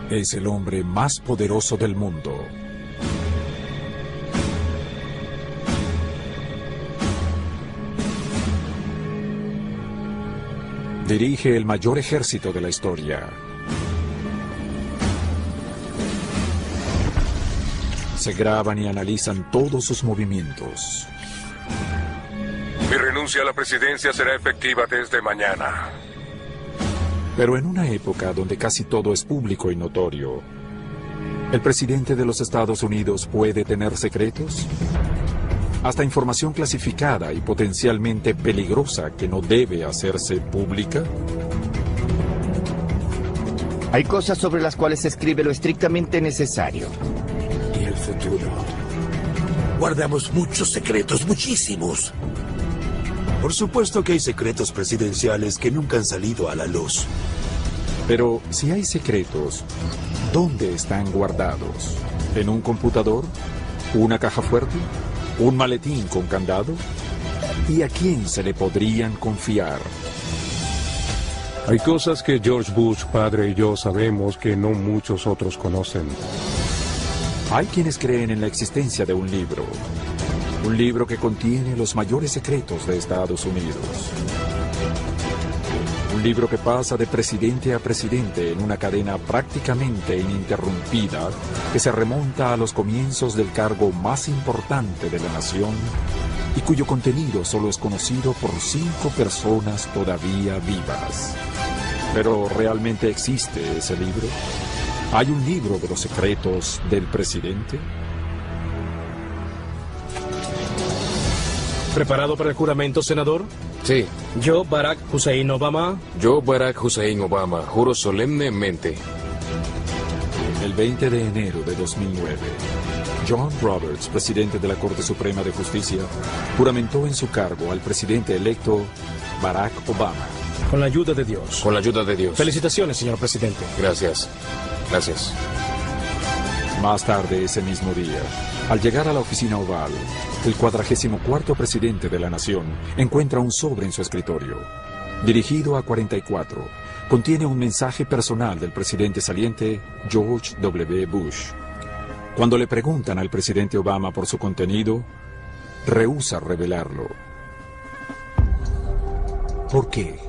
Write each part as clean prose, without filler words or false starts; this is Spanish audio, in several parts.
Es el hombre más poderoso del mundo. Dirige el mayor ejército de la historia. Se graban y analizan todos sus movimientos. Mi renuncia a la presidencia será efectiva desde mañana. Pero en una época donde casi todo es público y notorio, ¿el presidente de los Estados Unidos puede tener secretos? Hasta información clasificada y potencialmente peligrosa que no debe hacerse pública. Hay cosas sobre las cuales se escribe lo estrictamente necesario. Y el futuro. Guardamos muchos secretos, muchísimos. Por supuesto que hay secretos presidenciales que nunca han salido a la luz. Pero si hay secretos, ¿dónde están guardados? ¿En un computador? ¿Una caja fuerte? ¿Un maletín con candado? ¿Y a quién se le podrían confiar? Hay cosas que George Bush, padre, y yo sabemos que no muchos otros conocen. Hay quienes creen en la existencia de un libro. Un libro que contiene los mayores secretos de Estados Unidos. Un libro que pasa de presidente a presidente en una cadena prácticamente ininterrumpida que se remonta a los comienzos del cargo más importante de la nación y cuyo contenido solo es conocido por 5 personas todavía vivas. ¿Pero realmente existe ese libro? ¿Hay un libro de los secretos del presidente? ¿Preparado para el juramento, senador? Sí. Yo, Barack Hussein Obama. Yo, Barack Hussein Obama, juro solemnemente. El 20 de enero de 2009, John Roberts, presidente de la Corte Suprema de Justicia, juramentó en su cargo al presidente electo Barack Obama. Con la ayuda de Dios. Con la ayuda de Dios. Felicitaciones, señor presidente. Gracias. Gracias. Más tarde ese mismo día, al llegar a la oficina oval, el 44º presidente de la nación encuentra un sobre en su escritorio. Dirigido a 44, contiene un mensaje personal del presidente saliente George W. Bush. Cuando le preguntan al presidente Obama por su contenido, rehúsa revelarlo. ¿Por qué?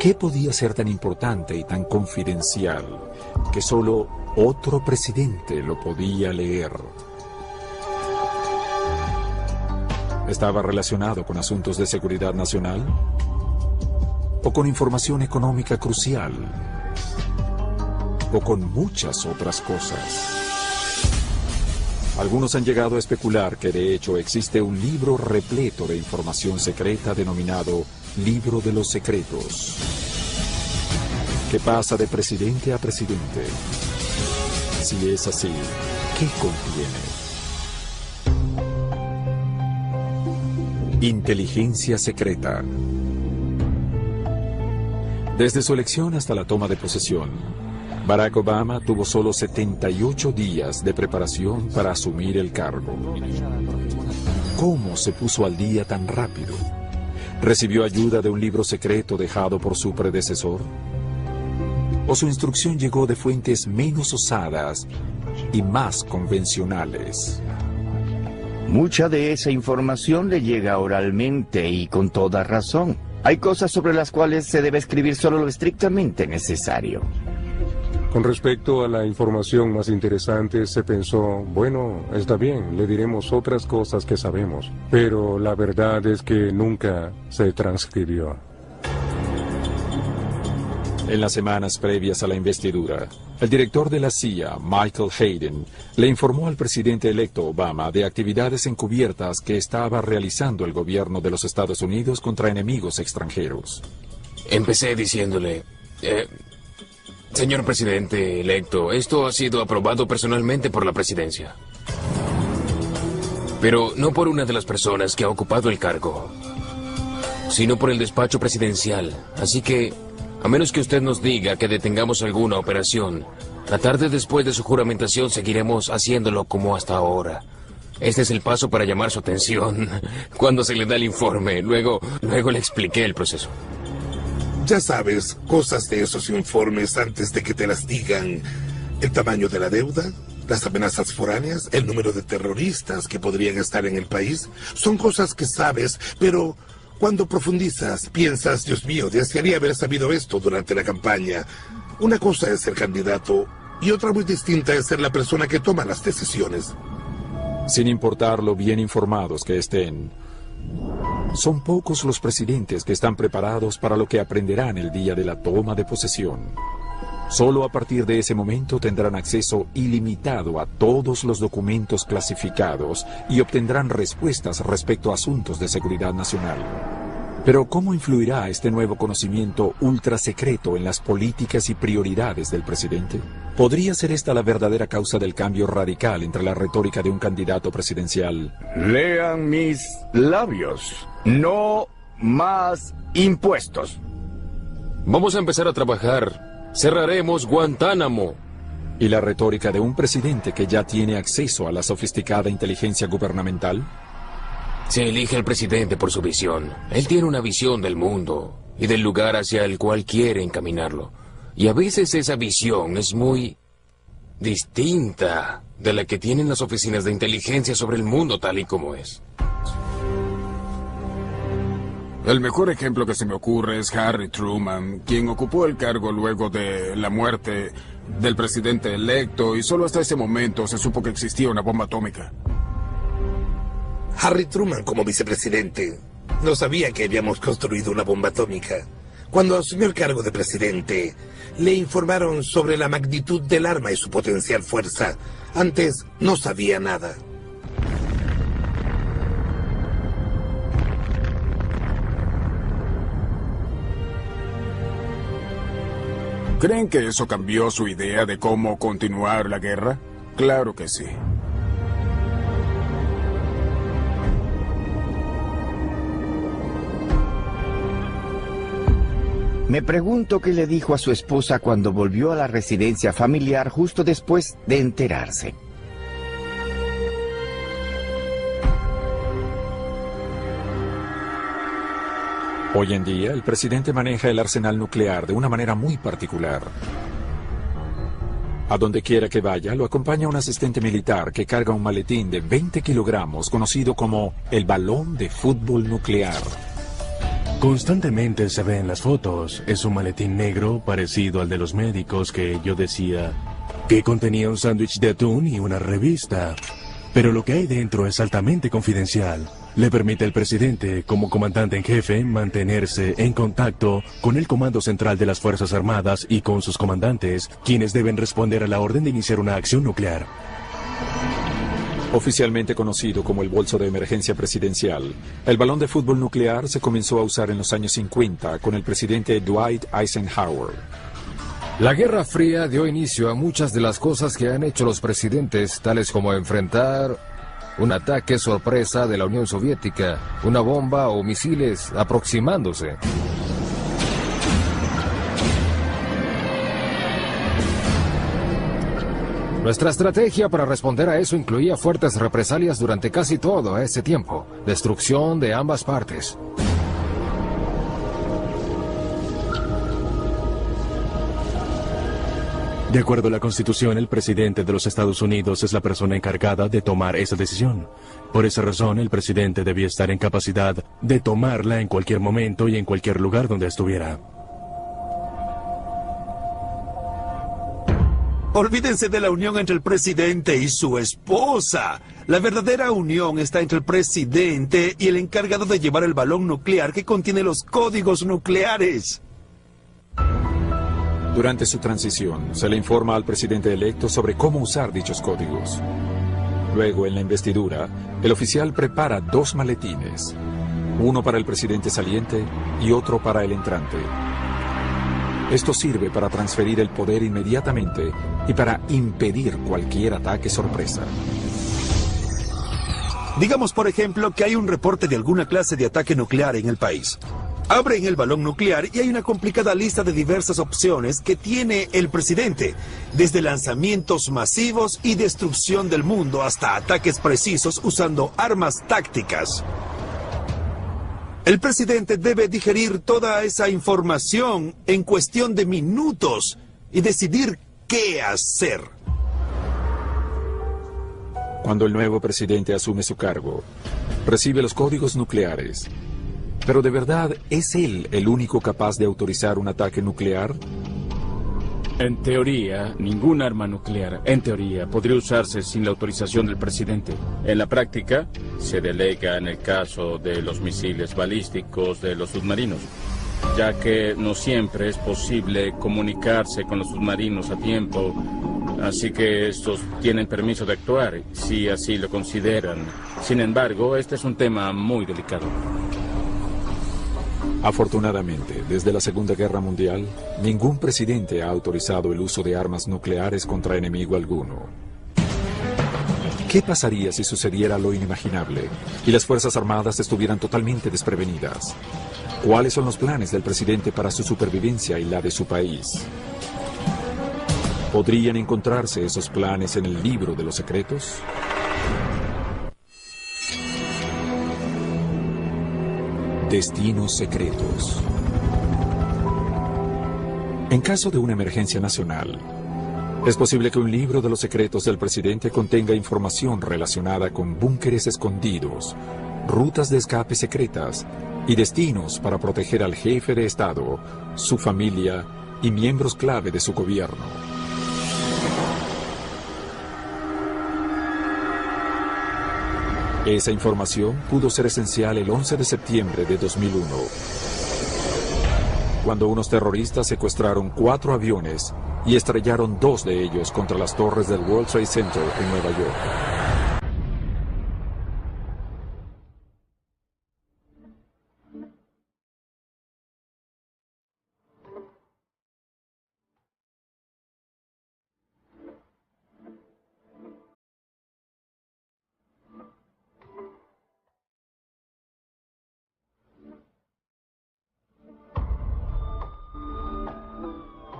¿Qué podía ser tan importante y tan confidencial que solo otro presidente lo podía leer? ¿Estaba relacionado con asuntos de seguridad nacional? ¿O con información económica crucial? ¿O con muchas otras cosas? Algunos han llegado a especular que de hecho existe un libro repleto de información secreta denominado Libro de los Secretos, que pasa de presidente a presidente. Si es así, ¿qué contiene? Inteligencia secreta. Desde su elección hasta la toma de posesión, Barack Obama tuvo solo 78 días de preparación para asumir el cargo. ¿Cómo se puso al día tan rápido? ¿Recibió ayuda de un libro secreto dejado por su predecesor? ¿O su instrucción llegó de fuentes menos osadas y más convencionales? Mucha de esa información le llega oralmente y con toda razón. Hay cosas sobre las cuales se debe escribir solo lo estrictamente necesario. Con respecto a la información más interesante, se pensó, bueno, está bien, le diremos otras cosas que sabemos, pero la verdad es que nunca se transcribió. En las semanas previas a la investidura, el director de la CIA, Michael Hayden, le informó al presidente electo Obama de actividades encubiertas que estaba realizando el gobierno de los Estados Unidos contra enemigos extranjeros. Empecé diciéndole, señor presidente electo, esto ha sido aprobado personalmente por la presidencia. Pero no por una de las personas que ha ocupado el cargo, sino por el despacho presidencial. Así que, a menos que usted nos diga que detengamos alguna operación, la tarde después de su juramentación seguiremos haciéndolo como hasta ahora. Este es el paso para llamar su atención cuando se le da el informe. Luego le expliqué el proceso. Ya sabes, cosas de esos informes antes de que te las digan. El tamaño de la deuda, las amenazas foráneas, el número de terroristas que podrían estar en el país, son cosas que sabes, pero cuando profundizas, piensas, Dios mío, desearía haber sabido esto durante la campaña. Una cosa es ser candidato y otra muy distinta es ser la persona que toma las decisiones. Sin importar lo bien informados que estén, son pocos los presidentes que están preparados para lo que aprenderán el día de la toma de posesión. Solo a partir de ese momento tendrán acceso ilimitado a todos los documentos clasificados y obtendrán respuestas respecto a asuntos de seguridad nacional. Pero ¿cómo influirá este nuevo conocimiento ultra secreto en las políticas y prioridades del presidente? ¿Podría ser esta la verdadera causa del cambio radical entre la retórica de un candidato presidencial? Lean mis labios. No más impuestos. Vamos a empezar a trabajar. Cerraremos Guantánamo. ¿Y la retórica de un presidente que ya tiene acceso a la sofisticada inteligencia gubernamental? Se elige al presidente por su visión. Él tiene una visión del mundo y del lugar hacia el cual quiere encaminarlo. Y a veces esa visión es muy distinta de la que tienen las oficinas de inteligencia sobre el mundo tal y como es. El mejor ejemplo que se me ocurre es Harry Truman, quien ocupó el cargo luego de la muerte del presidente electo y solo hasta ese momento se supo que existía una bomba atómica. Harry Truman, como vicepresidente, no sabía que habíamos construido una bomba atómica. Cuando asumió el cargo de presidente, le informaron sobre la magnitud del arma y su potencial fuerza. Antes no sabía nada. ¿Creen que eso cambió su idea de cómo continuar la guerra? Claro que sí. Me pregunto qué le dijo a su esposa cuando volvió a la residencia familiar justo después de enterarse. Hoy en día, el presidente maneja el arsenal nuclear de una manera muy particular. A donde quiera que vaya, lo acompaña un asistente militar que carga un maletín de 20 kilogramos conocido como el balón de fútbol nuclear. Constantemente se ve en las fotos. Es un maletín negro parecido al de los médicos que yo decía que contenía un sándwich de atún y una revista. Pero lo que hay dentro es altamente confidencial. Le permite al presidente, como comandante en jefe, mantenerse en contacto con el Comando Central de las Fuerzas Armadas y con sus comandantes, quienes deben responder a la orden de iniciar una acción nuclear. Oficialmente conocido como el bolso de emergencia presidencial, el balón de fútbol nuclear se comenzó a usar en los años 50 con el presidente Dwight Eisenhower. La Guerra Fría dio inicio a muchas de las cosas que han hecho los presidentes, tales como enfrentar un ataque sorpresa de la Unión Soviética, una bomba o misiles aproximándose. Nuestra estrategia para responder a eso incluía fuertes represalias durante casi todo ese tiempo, destrucción de ambas partes. De acuerdo a la Constitución, el presidente de los Estados Unidos es la persona encargada de tomar esa decisión. Por esa razón, el presidente debía estar en capacidad de tomarla en cualquier momento y en cualquier lugar donde estuviera. Olvídense de la unión entre el presidente y su esposa. La verdadera unión está entre el presidente y el encargado de llevar el balón nuclear que contiene los códigos nucleares. Durante su transición, se le informa al presidente electo sobre cómo usar dichos códigos. Luego, en la investidura, el oficial prepara 2 maletines, uno para el presidente saliente y otro para el entrante. Esto sirve para transferir el poder inmediatamente y para impedir cualquier ataque sorpresa. Digamos, por ejemplo, que hay un reporte de alguna clase de ataque nuclear en el país. Abren el balón nuclear y hay una complicada lista de diversas opciones que tiene el presidente, desde lanzamientos masivos y destrucción del mundo hasta ataques precisos usando armas tácticas. El presidente debe digerir toda esa información en cuestión de minutos y decidir qué hacer. Cuando el nuevo presidente asume su cargo, recibe los códigos nucleares. Pero ¿de verdad es él el único capaz de autorizar un ataque nuclear? En teoría, ningún arma nuclear, en teoría, podría usarse sin la autorización del presidente. En la práctica, se delega en el caso de los misiles balísticos de los submarinos, ya que no siempre es posible comunicarse con los submarinos a tiempo, así que estos tienen permiso de actuar, si así lo consideran. Sin embargo, este es un tema muy delicado. Afortunadamente, desde la Segunda Guerra Mundial, ningún presidente ha autorizado el uso de armas nucleares contra enemigo alguno. ¿Qué pasaría si sucediera lo inimaginable y las Fuerzas Armadas estuvieran totalmente desprevenidas? ¿Cuáles son los planes del presidente para su supervivencia y la de su país? ¿Podrían encontrarse esos planes en el libro de los secretos? Destinos secretos. En caso de una emergencia nacional, es posible que un libro de los secretos del presidente contenga información relacionada con búnkeres escondidos, rutas de escape secretas y destinos para proteger al jefe de Estado, su familia y miembros clave de su gobierno. Esa información pudo ser esencial el 11 de septiembre de 2001, cuando unos terroristas secuestraron 4 aviones y estrellaron 2 de ellos contra las torres del World Trade Center en Nueva York.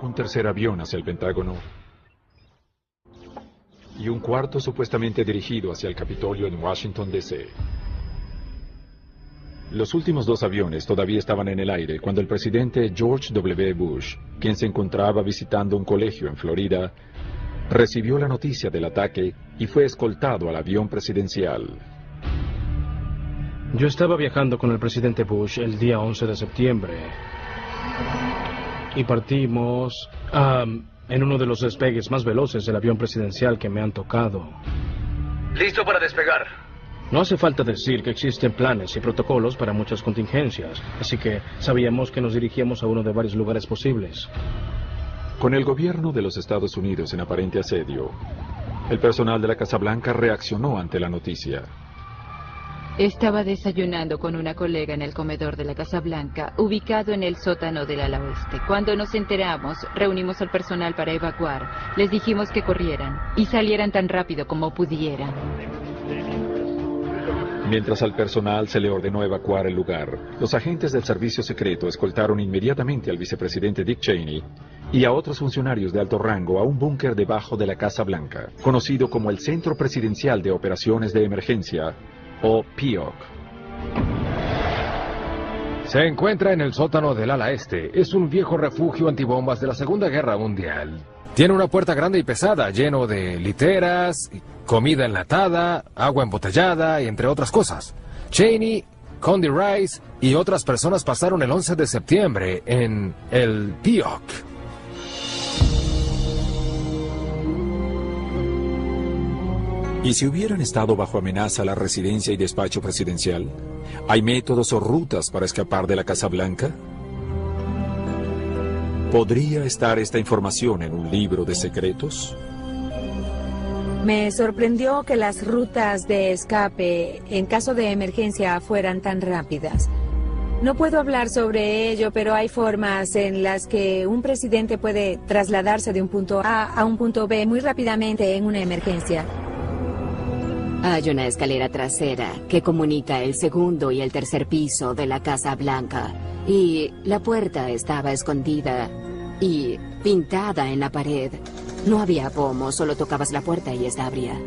Un tercer avión hacia el Pentágono y un cuarto supuestamente dirigido hacia el Capitolio en Washington, D.C. Los últimos 2 aviones todavía estaban en el aire cuando el presidente George W. Bush, quien se encontraba visitando un colegio en Florida, recibió la noticia del ataque y fue escoltado al avión presidencial. Yo estaba viajando con el presidente Bush el día 11 de septiembre. Y partimos en uno de los despegues más veloces del avión presidencial que me han tocado. Listo para despegar. No hace falta decir que existen planes y protocolos para muchas contingencias, así que sabíamos que nos dirigíamos a uno de varios lugares posibles. Con el gobierno de los Estados Unidos en aparente asedio, el personal de la Casa Blanca reaccionó ante la noticia. Estaba desayunando con una colega en el comedor de la Casa Blanca, ubicado en el sótano del ala oeste. Cuando nos enteramos, reunimos al personal para evacuar. Les dijimos que corrieran y salieran tan rápido como pudieran. Mientras al personal se le ordenó evacuar el lugar, los agentes del servicio secreto escoltaron inmediatamente al vicepresidente Dick Cheney y a otros funcionarios de alto rango a un búnker debajo de la Casa Blanca, conocido como el Centro Presidencial de Operaciones de Emergencia, o PIOC. Se encuentra en el sótano del ala este. Es un viejo refugio antibombas de la Segunda Guerra Mundial. Tiene una puerta grande y pesada, lleno de literas, comida enlatada, agua embotellada y entre otras cosas. Cheney, Condi Rice y otras personas pasaron el 11 de septiembre en el PIOC. ¿Y si hubieran estado bajo amenaza la residencia y despacho presidencial? ¿Hay métodos o rutas para escapar de la Casa Blanca? ¿Podría estar esta información en un libro de secretos? Me sorprendió que las rutas de escape en caso de emergencia fueran tan rápidas. No puedo hablar sobre ello, pero hay formas en las que un presidente puede trasladarse de un punto A a un punto B muy rápidamente en una emergencia. Hay una escalera trasera que comunica el segundo y el tercer piso de la Casa Blanca. Y la puerta estaba escondida y pintada en la pared. No había pomo, solo tocabas la puerta y esta abría.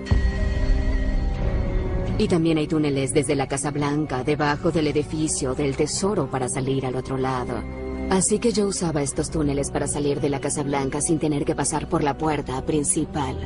Y también hay túneles desde la Casa Blanca, debajo del edificio del Tesoro para salir al otro lado. Así que yo usaba estos túneles para salir de la Casa Blanca sin tener que pasar por la puerta principal.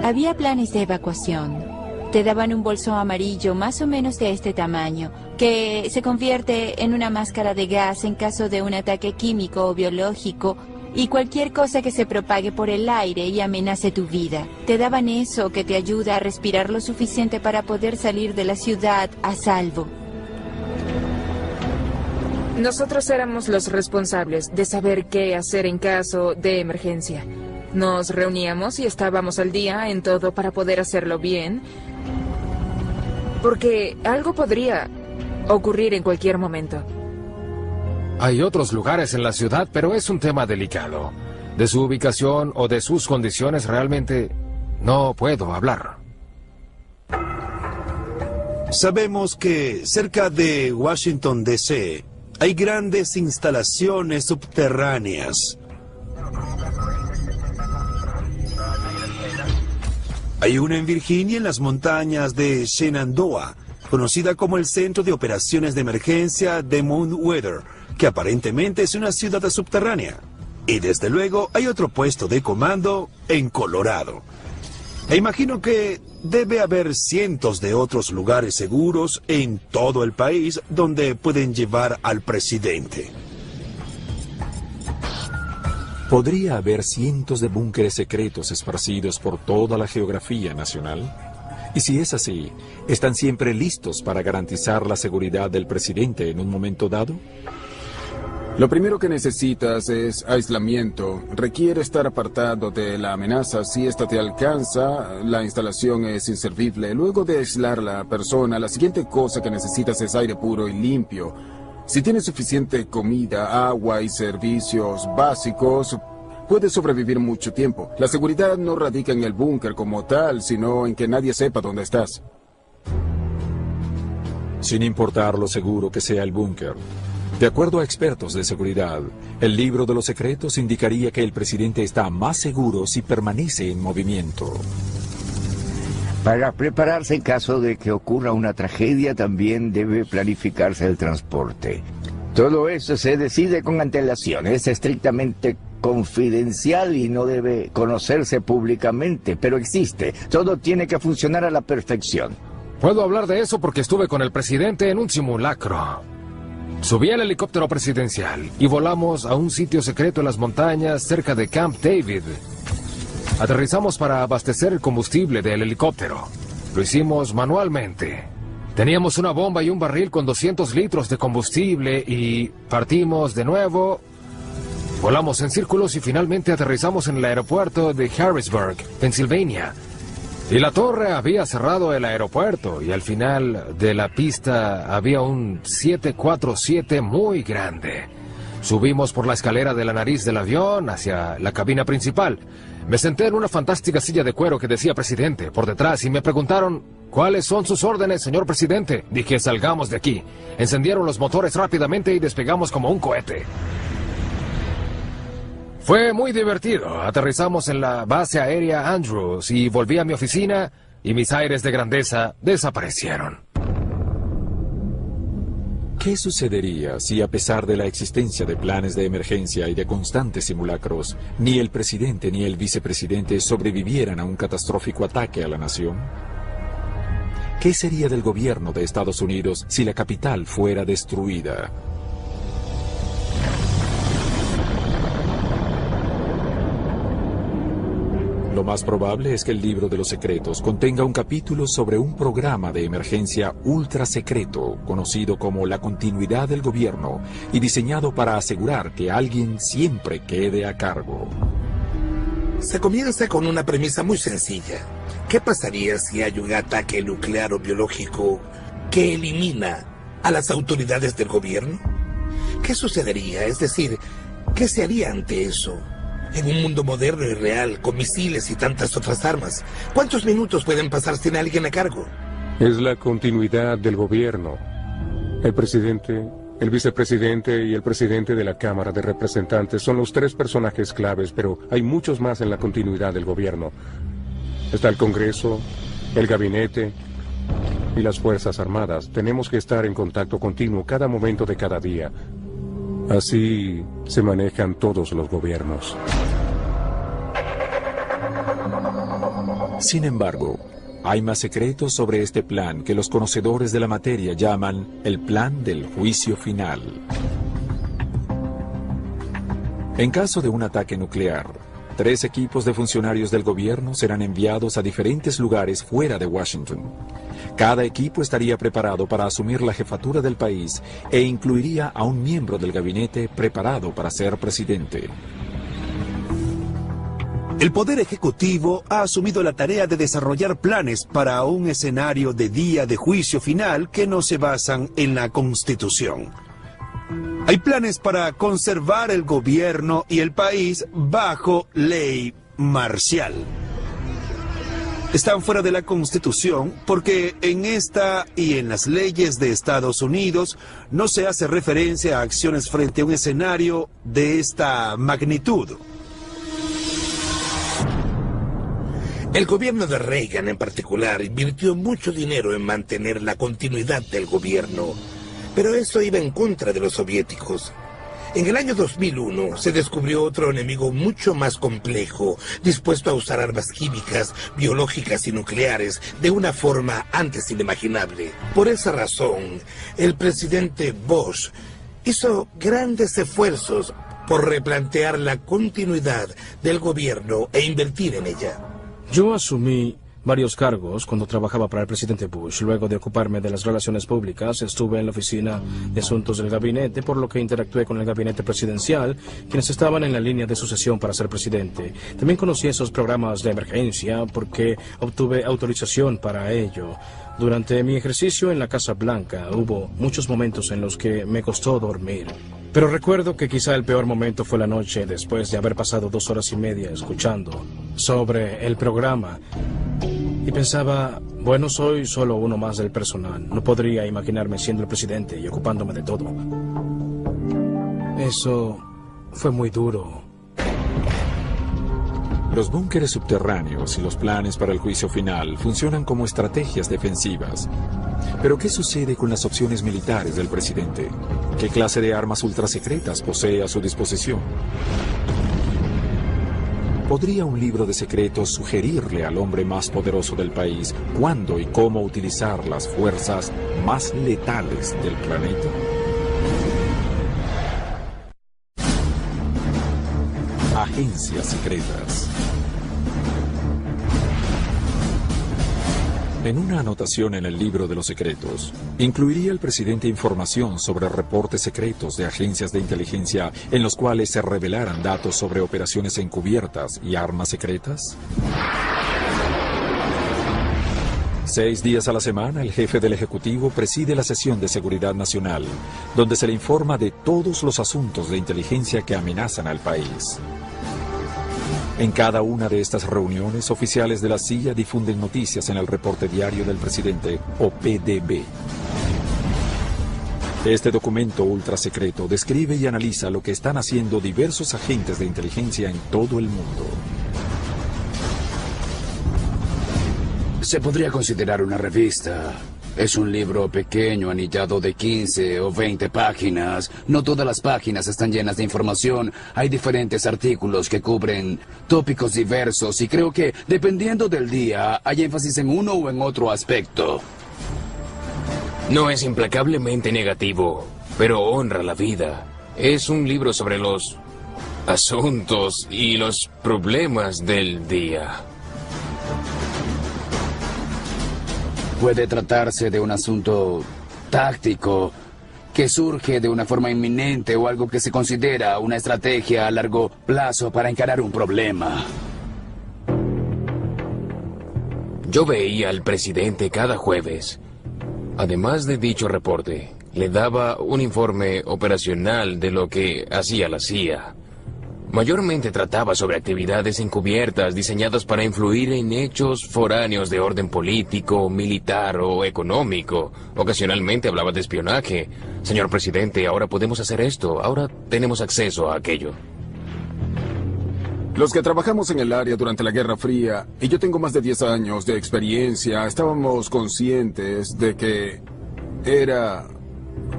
Había planes de evacuación. Te daban un bolso amarillo más o menos de este tamaño, que se convierte en una máscara de gas en caso de un ataque químico o biológico y cualquier cosa que se propague por el aire y amenace tu vida. Te daban eso que te ayuda a respirar lo suficiente para poder salir de la ciudad a salvo. Nosotros éramos los responsables de saber qué hacer en caso de emergencia. Nos reuníamos y estábamos al día en todo para poder hacerlo bien, porque algo podría ocurrir en cualquier momento. Hay otros lugares en la ciudad, pero es un tema delicado. De su ubicación o de sus condiciones realmente no puedo hablar. Sabemos que cerca de Washington, D.C., hay grandes instalaciones subterráneas. Hay una en Virginia, en las montañas de Shenandoah, conocida como el Centro de Operaciones de Emergencia de Mount Weather, que aparentemente es una ciudad subterránea. Y desde luego hay otro puesto de comando en Colorado. E imagino que debe haber cientos de otros lugares seguros en todo el país donde pueden llevar al presidente. ¿Podría haber cientos de búnkeres secretos esparcidos por toda la geografía nacional? Y si es así, ¿están siempre listos para garantizar la seguridad del presidente en un momento dado? Lo primero que necesitas es aislamiento. Requiere estar apartado de la amenaza. Si esta te alcanza, la instalación es inservible. Luego de aislar a la persona, la siguiente cosa que necesitas es aire puro y limpio. Si tienes suficiente comida, agua y servicios básicos, puedes sobrevivir mucho tiempo. La seguridad no radica en el búnker como tal, sino en que nadie sepa dónde estás. Sin importar lo seguro que sea el búnker. De acuerdo a expertos de seguridad, el libro de los secretos indicaría que el presidente está más seguro si permanece en movimiento. Para prepararse en caso de que ocurra una tragedia, también debe planificarse el transporte. Todo eso se decide con antelación, es estrictamente confidencial y no debe conocerse públicamente, pero existe. Todo tiene que funcionar a la perfección. Puedo hablar de eso porque estuve con el presidente en un simulacro. Subí al helicóptero presidencial y volamos a un sitio secreto en las montañas cerca de Camp David. Aterrizamos para abastecer el combustible del helicóptero. Lo hicimos manualmente. Teníamos una bomba y un barril con 200 litros de combustible y partimos de nuevo. Volamos en círculos y finalmente aterrizamos en el aeropuerto de Harrisburg, Pensilvania. Y la torre había cerrado el aeropuerto y al final de la pista había un 747 muy grande. Subimos por la escalera de la nariz del avión hacia la cabina principal. Me senté en una fantástica silla de cuero que decía presidente por detrás y me preguntaron, ¿cuáles son sus órdenes, señor presidente? Dije, salgamos de aquí. Encendieron los motores rápidamente y despegamos como un cohete. Fue muy divertido. Aterrizamos en la base aérea Andrews y volví a mi oficina y mis aires de grandeza desaparecieron. ¿Qué sucedería si, a pesar de la existencia de planes de emergencia y de constantes simulacros, ni el presidente ni el vicepresidente sobrevivieran a un catastrófico ataque a la nación? ¿Qué sería del gobierno de Estados Unidos si la capital fuera destruida? Lo más probable es que el libro de los secretos contenga un capítulo sobre un programa de emergencia ultra secreto, conocido como la continuidad del gobierno, y diseñado para asegurar que alguien siempre quede a cargo. Se comienza con una premisa muy sencilla. ¿Qué pasaría si hay un ataque nuclear o biológico que elimina a las autoridades del gobierno? ¿Qué sucedería? Es decir, ¿qué se haría ante eso? En un mundo moderno y real, con misiles y tantas otras armas, ¿cuántos minutos pueden pasar sin alguien a cargo? Es la continuidad del gobierno. El presidente, el vicepresidente y el presidente de la Cámara de Representantes son los tres personajes claves, pero hay muchos más en la continuidad del gobierno. Está el Congreso, el gabinete y las Fuerzas Armadas. Tenemos que estar en contacto continuo cada momento de cada día. Así se manejan todos los gobiernos. Sin embargo, hay más secretos sobre este plan que los conocedores de la materia llaman el plan del juicio final. En caso de un ataque nuclear, 3 equipos de funcionarios del gobierno serán enviados a diferentes lugares fuera de Washington. Cada equipo estaría preparado para asumir la jefatura del país e incluiría a un miembro del gabinete preparado para ser presidente. El Poder Ejecutivo ha asumido la tarea de desarrollar planes para un escenario de día de juicio final que no se basan en la Constitución. Hay planes para conservar el gobierno y el país bajo ley marcial. Están fuera de la Constitución porque en esta y en las leyes de Estados Unidos no se hace referencia a acciones frente a un escenario de esta magnitud. El gobierno de Reagan en particular invirtió mucho dinero en mantener la continuidad del gobierno, pero eso iba en contra de los soviéticos. En el año 2001 se descubrió otro enemigo mucho más complejo, dispuesto a usar armas químicas, biológicas y nucleares de una forma antes inimaginable. Por esa razón, el presidente Bush hizo grandes esfuerzos por replantear la continuidad del gobierno e invertir en ella. Yo asumí varios cargos cuando trabajaba para el presidente Bush. Luego de ocuparme de las relaciones públicas, estuve en la oficina de asuntos del gabinete, por lo que interactué con el gabinete presidencial, quienes estaban en la línea de sucesión para ser presidente. También conocí esos programas de emergencia porque obtuve autorización para ello. Durante mi ejercicio en la Casa Blanca hubo muchos momentos en los que me costó dormir. Pero recuerdo que quizá el peor momento fue la noche después de haber pasado 2 horas y media escuchando sobre el programa. Y pensaba, bueno, soy solo uno más del personal. No podría imaginarme siendo el presidente y ocupándome de todo. Eso fue muy duro. Los búnkeres subterráneos y los planes para el juicio final funcionan como estrategias defensivas. Pero ¿qué sucede con las opciones militares del presidente? ¿Qué clase de armas ultrasecretas posee a su disposición? ¿Podría un libro de secretos sugerirle al hombre más poderoso del país cuándo y cómo utilizar las fuerzas más letales del planeta? Agencias secretas. En una anotación en el libro de los secretos, ¿incluiría el presidente información sobre reportes secretos de agencias de inteligencia en los cuales se revelaran datos sobre operaciones encubiertas y armas secretas? 6 días a la semana, el jefe del Ejecutivo preside la sesión de Seguridad Nacional, donde se le informa de todos los asuntos de inteligencia que amenazan al país. En cada una de estas reuniones, oficiales de la CIA difunden noticias en el reporte diario del presidente, o PDB. Este documento ultrasecreto describe y analiza lo que están haciendo diversos agentes de inteligencia en todo el mundo. Se podría considerar una revista. Es un libro pequeño, anillado de 15 o 20 páginas. No todas las páginas están llenas de información. Hay diferentes artículos que cubren tópicos diversos y creo que, dependiendo del día, hay énfasis en uno o en otro aspecto. No es implacablemente negativo, pero honra la vida. Es un libro sobre los asuntos y los problemas del día. Puede tratarse de un asunto táctico que surge de una forma inminente o algo que se considera una estrategia a largo plazo para encarar un problema. Yo veía al presidente cada jueves. Además de dicho reporte, le daba un informe operacional de lo que hacía la CIA. Mayormente trataba sobre actividades encubiertas diseñadas para influir en hechos foráneos de orden político, militar o económico. Ocasionalmente hablaba de espionaje. Señor presidente, ahora podemos hacer esto, ahora tenemos acceso a aquello. Los que trabajamos en el área durante la Guerra Fría, y yo tengo más de 10 años de experiencia, estábamos conscientes de que era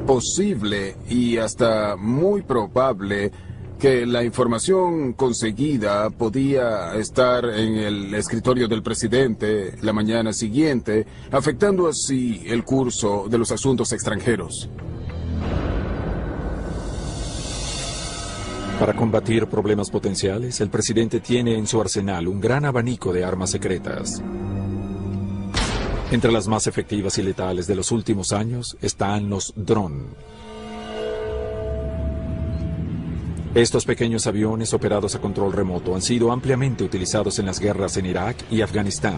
posible y hasta muy probable que la información conseguida podía estar en el escritorio del presidente la mañana siguiente, afectando así el curso de los asuntos extranjeros. Para combatir problemas potenciales, el presidente tiene en su arsenal un gran abanico de armas secretas. Entre las más efectivas y letales de los últimos años están los dron. Estos pequeños aviones operados a control remoto han sido ampliamente utilizados en las guerras en Irak y Afganistán.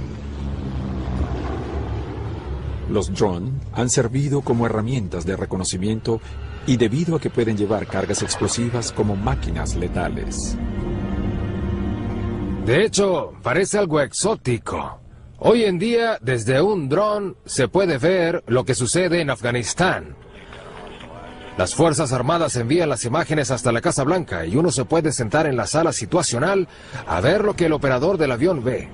Los drones han servido como herramientas de reconocimiento y debido a que pueden llevar cargas explosivas como máquinas letales. De hecho, parece algo exótico. Hoy en día, desde un dron se puede ver lo que sucede en Afganistán. Las Fuerzas Armadas envían las imágenes hasta la Casa Blanca y uno se puede sentar en la sala situacional a ver lo que el operador del avión ve.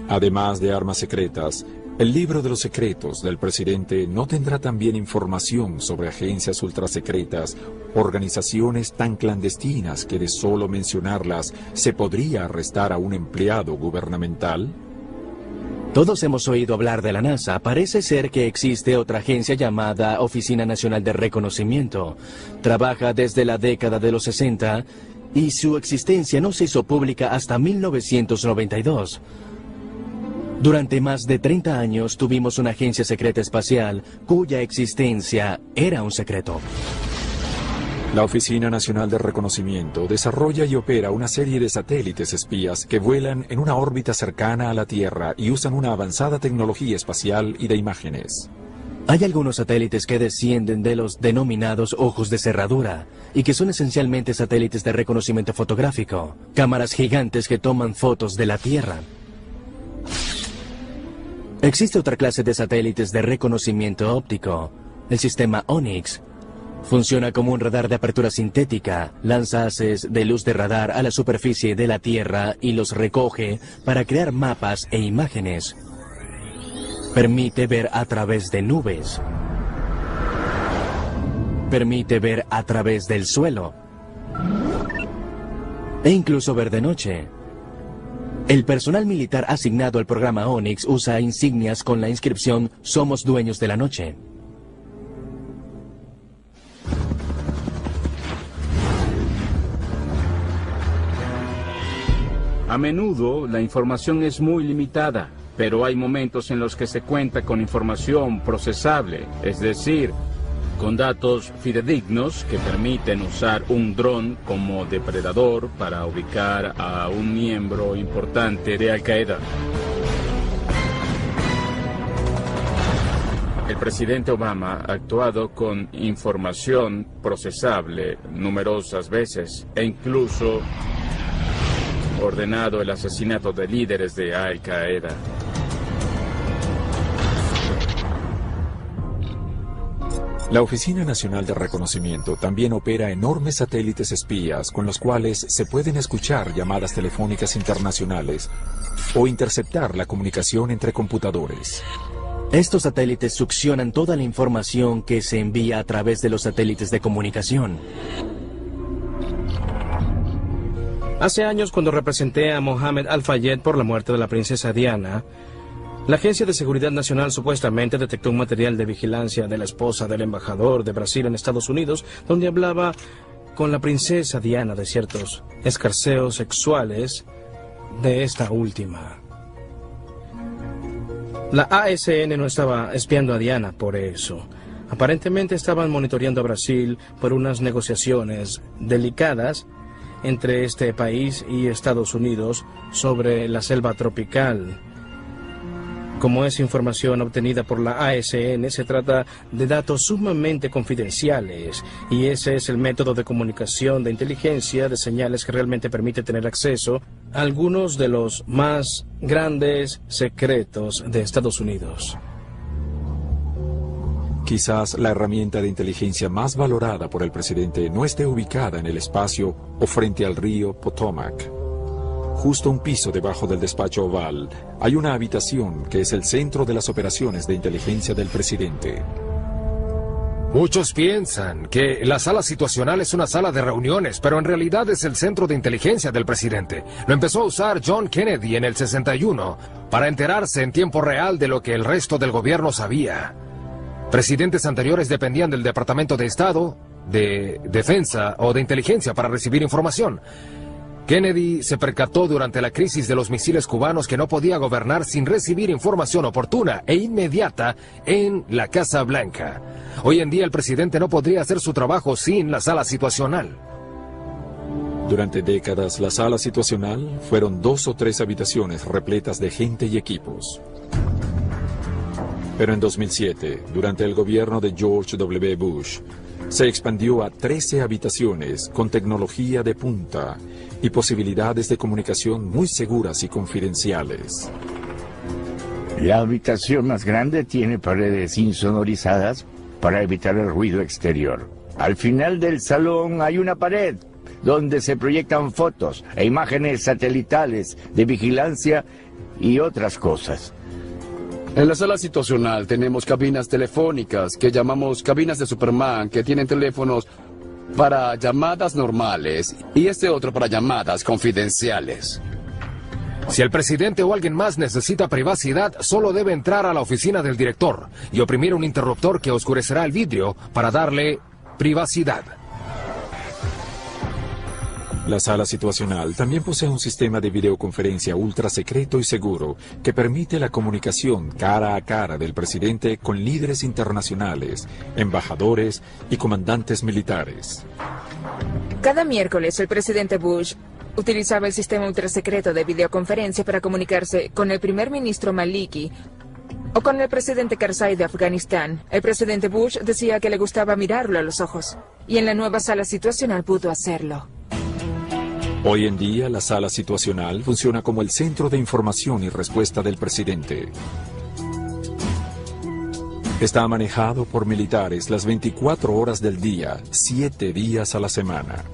Además de armas secretas, el libro de los secretos del presidente no tendrá también información sobre agencias ultrasecretas, organizaciones tan clandestinas que de solo mencionarlas se podría arrestar a un empleado gubernamental. Todos hemos oído hablar de la NASA. Parece ser que existe otra agencia llamada Oficina Nacional de Reconocimiento. Trabaja desde la década de los 60 y su existencia no se hizo pública hasta 1992. Durante más de 30 años tuvimos una agencia secreta espacial cuya existencia era un secreto. La Oficina Nacional de Reconocimiento desarrolla y opera una serie de satélites espías que vuelan en una órbita cercana a la Tierra y usan una avanzada tecnología espacial y de imágenes. Hay algunos satélites que descienden de los denominados ojos de cerradura y que son esencialmente satélites de reconocimiento fotográfico, cámaras gigantes que toman fotos de la Tierra. Existe otra clase de satélites de reconocimiento óptico, el sistema Onyx. Funciona como un radar de apertura sintética, lanza haces de luz de radar a la superficie de la Tierra y los recoge para crear mapas e imágenes. Permite ver a través de nubes. Permite ver a través del suelo. E incluso ver de noche. El personal militar asignado al programa Onyx usa insignias con la inscripción "Somos dueños de la noche". A menudo la información es muy limitada, pero hay momentos en los que se cuenta con información procesable, es decir, con datos fidedignos que permiten usar un dron como depredador para ubicar a un miembro importante de Al-Qaeda. El presidente Obama ha actuado con información procesable numerosas veces e incluso ordenado el asesinato de líderes de Al-Qaeda. La Oficina Nacional de Reconocimiento también opera enormes satélites espías con los cuales se pueden escuchar llamadas telefónicas internacionales o interceptar la comunicación entre computadores. Estos satélites succionan toda la información que se envía a través de los satélites de comunicación. Hace años, cuando representé a Mohammed Al-Fayed por la muerte de la princesa Diana, la Agencia de Seguridad Nacional supuestamente detectó un material de vigilancia de la esposa del embajador de Brasil en Estados Unidos, donde hablaba con la princesa Diana de ciertos escarceos sexuales de esta última. La ASN no estaba espiando a Diana por eso. Aparentemente estaban monitoreando a Brasil por unas negociaciones delicadas entre este país y Estados Unidos sobre la selva tropical. Como es información obtenida por la ASN, se trata de datos sumamente confidenciales y ese es el método de comunicación de inteligencia de señales que realmente permite tener acceso a algunos de los más grandes secretos de Estados Unidos. Quizás la herramienta de inteligencia más valorada por el presidente no esté ubicada en el espacio o frente al río Potomac. justo un piso debajo del despacho oval, hay una habitación que es el centro de las operaciones de inteligencia del presidente. Muchos piensan que la sala situacional es una sala de reuniones, pero en realidad es el centro de inteligencia del presidente. Lo empezó a usar John Kennedy en el 61 para enterarse en tiempo real de lo que el resto del gobierno sabía. Presidentes anteriores dependían del Departamento de Estado, de Defensa o de Inteligencia para recibir información. Kennedy se percató durante la crisis de los misiles cubanos que no podía gobernar sin recibir información oportuna e inmediata en la Casa Blanca. Hoy en día el presidente no podría hacer su trabajo sin la sala situacional. Durante décadas, la sala situacional fueron 2 o 3 habitaciones repletas de gente y equipos. Pero en 2007, durante el gobierno de George W. Bush, se expandió a 13 habitaciones con tecnología de punta y posibilidades de comunicación muy seguras y confidenciales. La habitación más grande tiene paredes insonorizadas para evitar el ruido exterior. Al final del salón hay una pared donde se proyectan fotos e imágenes satelitales de vigilancia y otras cosas. En la sala situacional tenemos cabinas telefónicas que llamamos cabinas de Superman, que tienen teléfonos para llamadas normales y este otro para llamadas confidenciales. Si el presidente o alguien más necesita privacidad, solo debe entrar a la oficina del director y oprimir un interruptor que oscurecerá el vidrio para darle privacidad. La sala situacional también posee un sistema de videoconferencia ultra secreto y seguro que permite la comunicación cara a cara del presidente con líderes internacionales, embajadores y comandantes militares. Cada miércoles el presidente Bush utilizaba el sistema ultrasecreto de videoconferencia para comunicarse con el primer ministro Maliki o con el presidente Karzai de Afganistán. El presidente Bush decía que le gustaba mirarlo a los ojos y en la nueva sala situacional pudo hacerlo. Hoy en día, la sala situacional funciona como el centro de información y respuesta del presidente. Está manejado por militares las 24 horas del día, 7 días a la semana.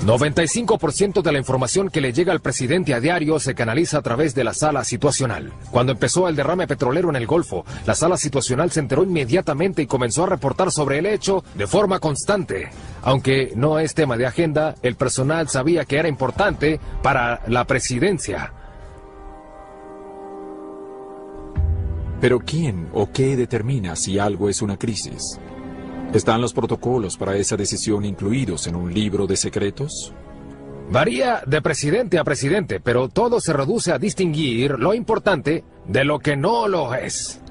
95% de la información que le llega al presidente a diario se canaliza a través de la sala situacional. Cuando empezó el derrame petrolero en el Golfo, la sala situacional se enteró inmediatamente y comenzó a reportar sobre el hecho de forma constante. Aunque no es tema de agenda, el personal sabía que era importante para la presidencia. Pero ¿quién o qué determina si algo es una crisis? ¿Están los protocolos para esa decisión incluidos en un libro de secretos? Varía de presidente a presidente, pero todo se reduce a distinguir lo importante de lo que no lo es.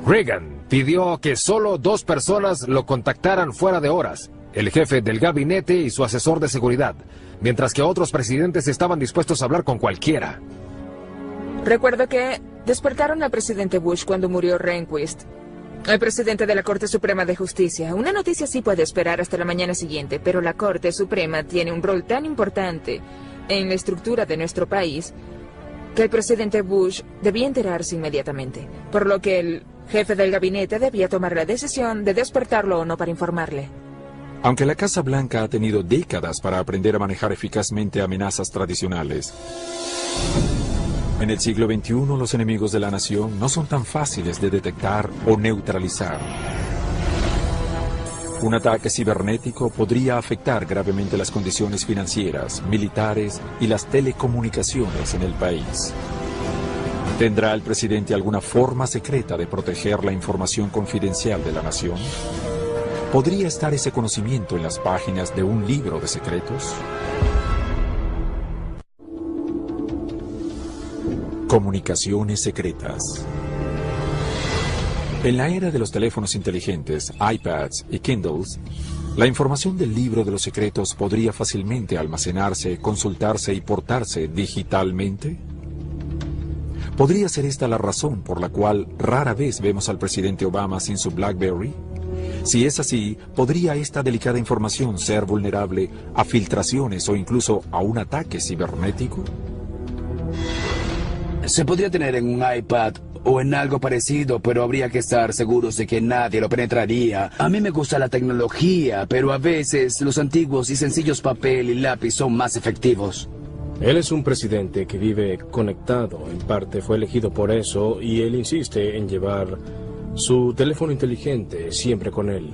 Reagan pidió que solo 2 personas lo contactaran fuera de horas, el jefe del gabinete y su asesor de seguridad, mientras que otros presidentes estaban dispuestos a hablar con cualquiera. Recuerdo que despertaron al presidente Bush cuando murió Rehnquist, el presidente de la Corte Suprema de Justicia. Una noticia sí puede esperar hasta la mañana siguiente, pero la Corte Suprema tiene un rol tan importante en la estructura de nuestro país que el presidente Bush debía enterarse inmediatamente, por lo que el jefe del gabinete debía tomar la decisión de despertarlo o no para informarle. Aunque la Casa Blanca ha tenido décadas para aprender a manejar eficazmente amenazas tradicionales, en el siglo XXI los enemigos de la nación no son tan fáciles de detectar o neutralizar. Un ataque cibernético podría afectar gravemente las condiciones financieras, militares y las telecomunicaciones en el país. ¿Tendrá el presidente alguna forma secreta de proteger la información confidencial de la nación? ¿Podría estar ese conocimiento en las páginas de un libro de secretos? Comunicaciones secretas. En la era de los teléfonos inteligentes, iPads y Kindles, la información del libro de los secretos podría fácilmente almacenarse, consultarse y portarse digitalmente. ¿Podría ser esta la razón por la cual rara vez vemos al presidente Obama sin su BlackBerry? Si es así, ¿podría esta delicada información ser vulnerable a filtraciones o incluso a un ataque cibernético? Se podría tener en un iPad o en algo parecido, pero habría que estar seguros de que nadie lo penetraría. A mí me gusta la tecnología, pero a veces los antiguos y sencillos papel y lápiz son más efectivos. Él es un presidente que vive conectado, en parte fue elegido por eso, y él insiste en llevar su teléfono inteligente siempre con él.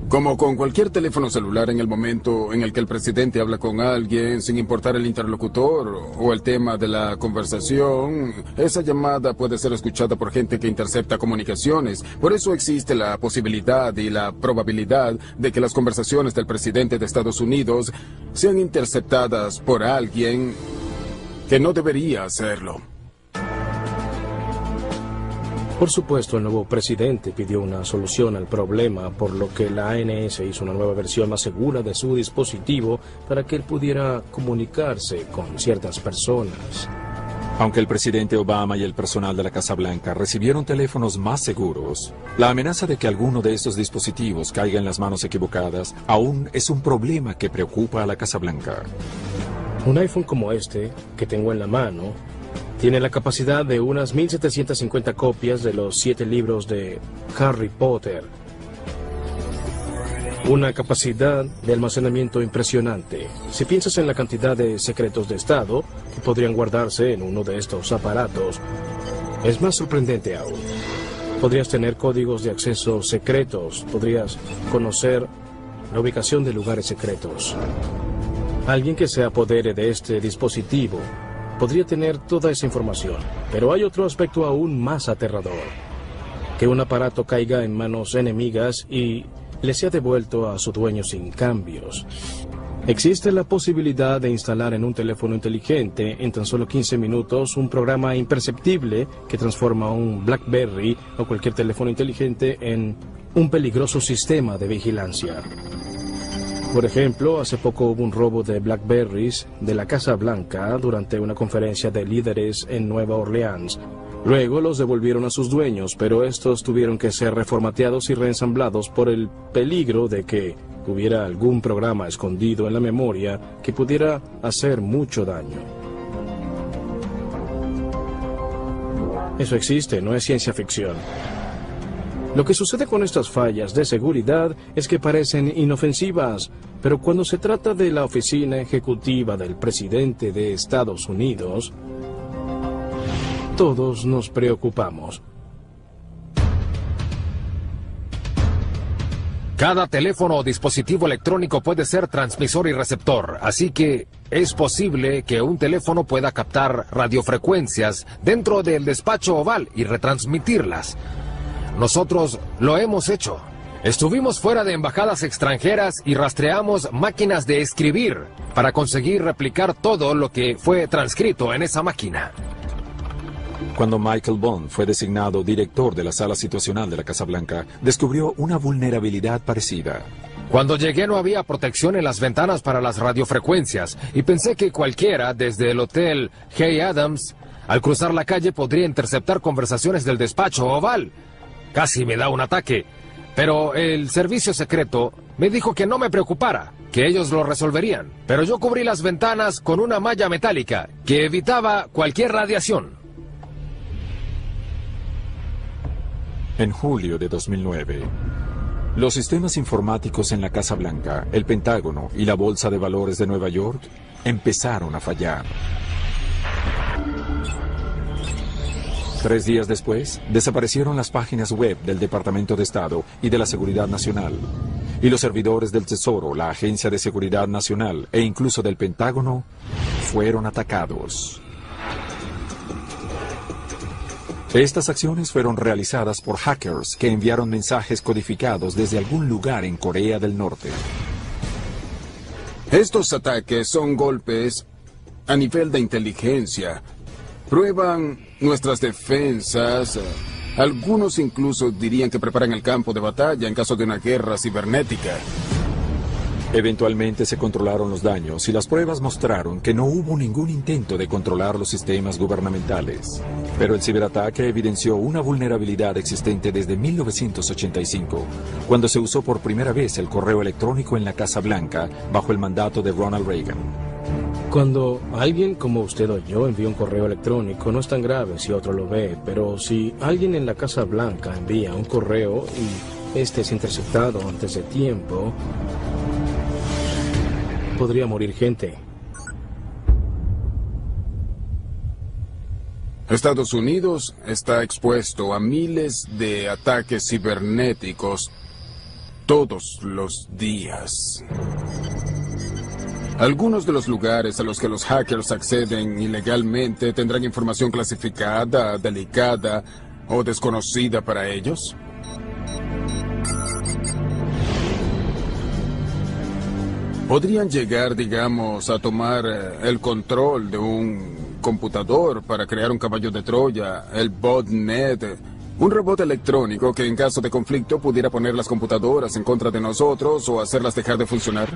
Como con cualquier teléfono celular, en el momento en el que el presidente habla con alguien, sin importar el interlocutor o el tema de la conversación, esa llamada puede ser escuchada por gente que intercepta comunicaciones. Por eso existe la posibilidad y la probabilidad de que las conversaciones del presidente de Estados Unidos sean interceptadas por alguien que no debería hacerlo. Por supuesto, el nuevo presidente pidió una solución al problema, por lo que la ANS hizo una nueva versión más segura de su dispositivo para que él pudiera comunicarse con ciertas personas. Aunque el presidente Obama y el personal de la Casa Blanca recibieron teléfonos más seguros, la amenaza de que alguno de estos dispositivos caiga en las manos equivocadas aún es un problema que preocupa a la Casa Blanca. Un iPhone como este, que tengo en la mano, tiene la capacidad de unas 1750 copias de los 7 libros de Harry Potter. Una capacidad de almacenamiento impresionante. Si piensas en la cantidad de secretos de Estado que podrían guardarse en uno de estos aparatos, es más sorprendente aún. Podrías tener códigos de acceso secretos, podrías conocer la ubicación de lugares secretos. Alguien que se apodere de este dispositivo podría tener toda esa información, pero hay otro aspecto aún más aterrador. Que un aparato caiga en manos enemigas y le sea devuelto a su dueño sin cambios. Existe la posibilidad de instalar en un teléfono inteligente en tan solo 15 minutos un programa imperceptible que transforma un BlackBerry o cualquier teléfono inteligente en un peligroso sistema de vigilancia. Por ejemplo, hace poco hubo un robo de BlackBerrys de la Casa Blanca durante una conferencia de líderes en Nueva Orleans. Luego los devolvieron a sus dueños, pero estos tuvieron que ser reformateados y reensamblados por el peligro de que hubiera algún programa escondido en la memoria que pudiera hacer mucho daño. Eso existe, no es ciencia ficción. Lo que sucede con estas fallas de seguridad es que parecen inofensivas, pero cuando se trata de la oficina ejecutiva del presidente de Estados Unidos, todos nos preocupamos. Cada teléfono o dispositivo electrónico puede ser transmisor y receptor, así que es posible que un teléfono pueda captar radiofrecuencias dentro del despacho oval y retransmitirlas. Nosotros lo hemos hecho. Estuvimos fuera de embajadas extranjeras y rastreamos máquinas de escribir para conseguir replicar todo lo que fue transcrito en esa máquina. Cuando Michael Bond fue designado director de la sala situacional de la Casa Blanca, descubrió una vulnerabilidad parecida. Cuando llegué no había protección en las ventanas para las radiofrecuencias y pensé que cualquiera, desde el hotel Hey Adams, al cruzar la calle podría interceptar conversaciones del despacho oval. Casi me da un ataque, pero el servicio secreto me dijo que no me preocupara, que ellos lo resolverían. Pero yo cubrí las ventanas con una malla metálica que evitaba cualquier radiación. En julio de 2009, los sistemas informáticos en la Casa Blanca, el Pentágono y la Bolsa de Valores de Nueva York empezaron a fallar. 3 días después, desaparecieron las páginas web del Departamento de Estado y de la Seguridad Nacional. Y los servidores del Tesoro, la Agencia de Seguridad Nacional e incluso del Pentágono fueron atacados. Estas acciones fueron realizadas por hackers que enviaron mensajes codificados desde algún lugar en Corea del Norte. Estos ataques son golpes a nivel de inteligencia. Prueban nuestras defensas. Algunos incluso dirían que preparan el campo de batalla en caso de una guerra cibernética. Eventualmente se controlaron los daños y las pruebas mostraron que no hubo ningún intento de controlar los sistemas gubernamentales. Pero el ciberataque evidenció una vulnerabilidad existente desde 1985, cuando se usó por primera vez el correo electrónico en la Casa Blanca bajo el mandato de Ronald Reagan. Cuando alguien como usted o yo envía un correo electrónico, no es tan grave si otro lo ve, pero si alguien en la Casa Blanca envía un correo y este es interceptado antes de tiempo, podría morir gente. Estados Unidos está expuesto a miles de ataques cibernéticos todos los días. Algunos de los lugares a los que los hackers acceden ilegalmente tendrán información clasificada, delicada o desconocida para ellos. Podrían llegar, digamos, a tomar el control de un computador para crear un caballo de Troya, el botnet, un robot electrónico que en caso de conflicto pudiera poner las computadoras en contra de nosotros o hacerlas dejar de funcionar.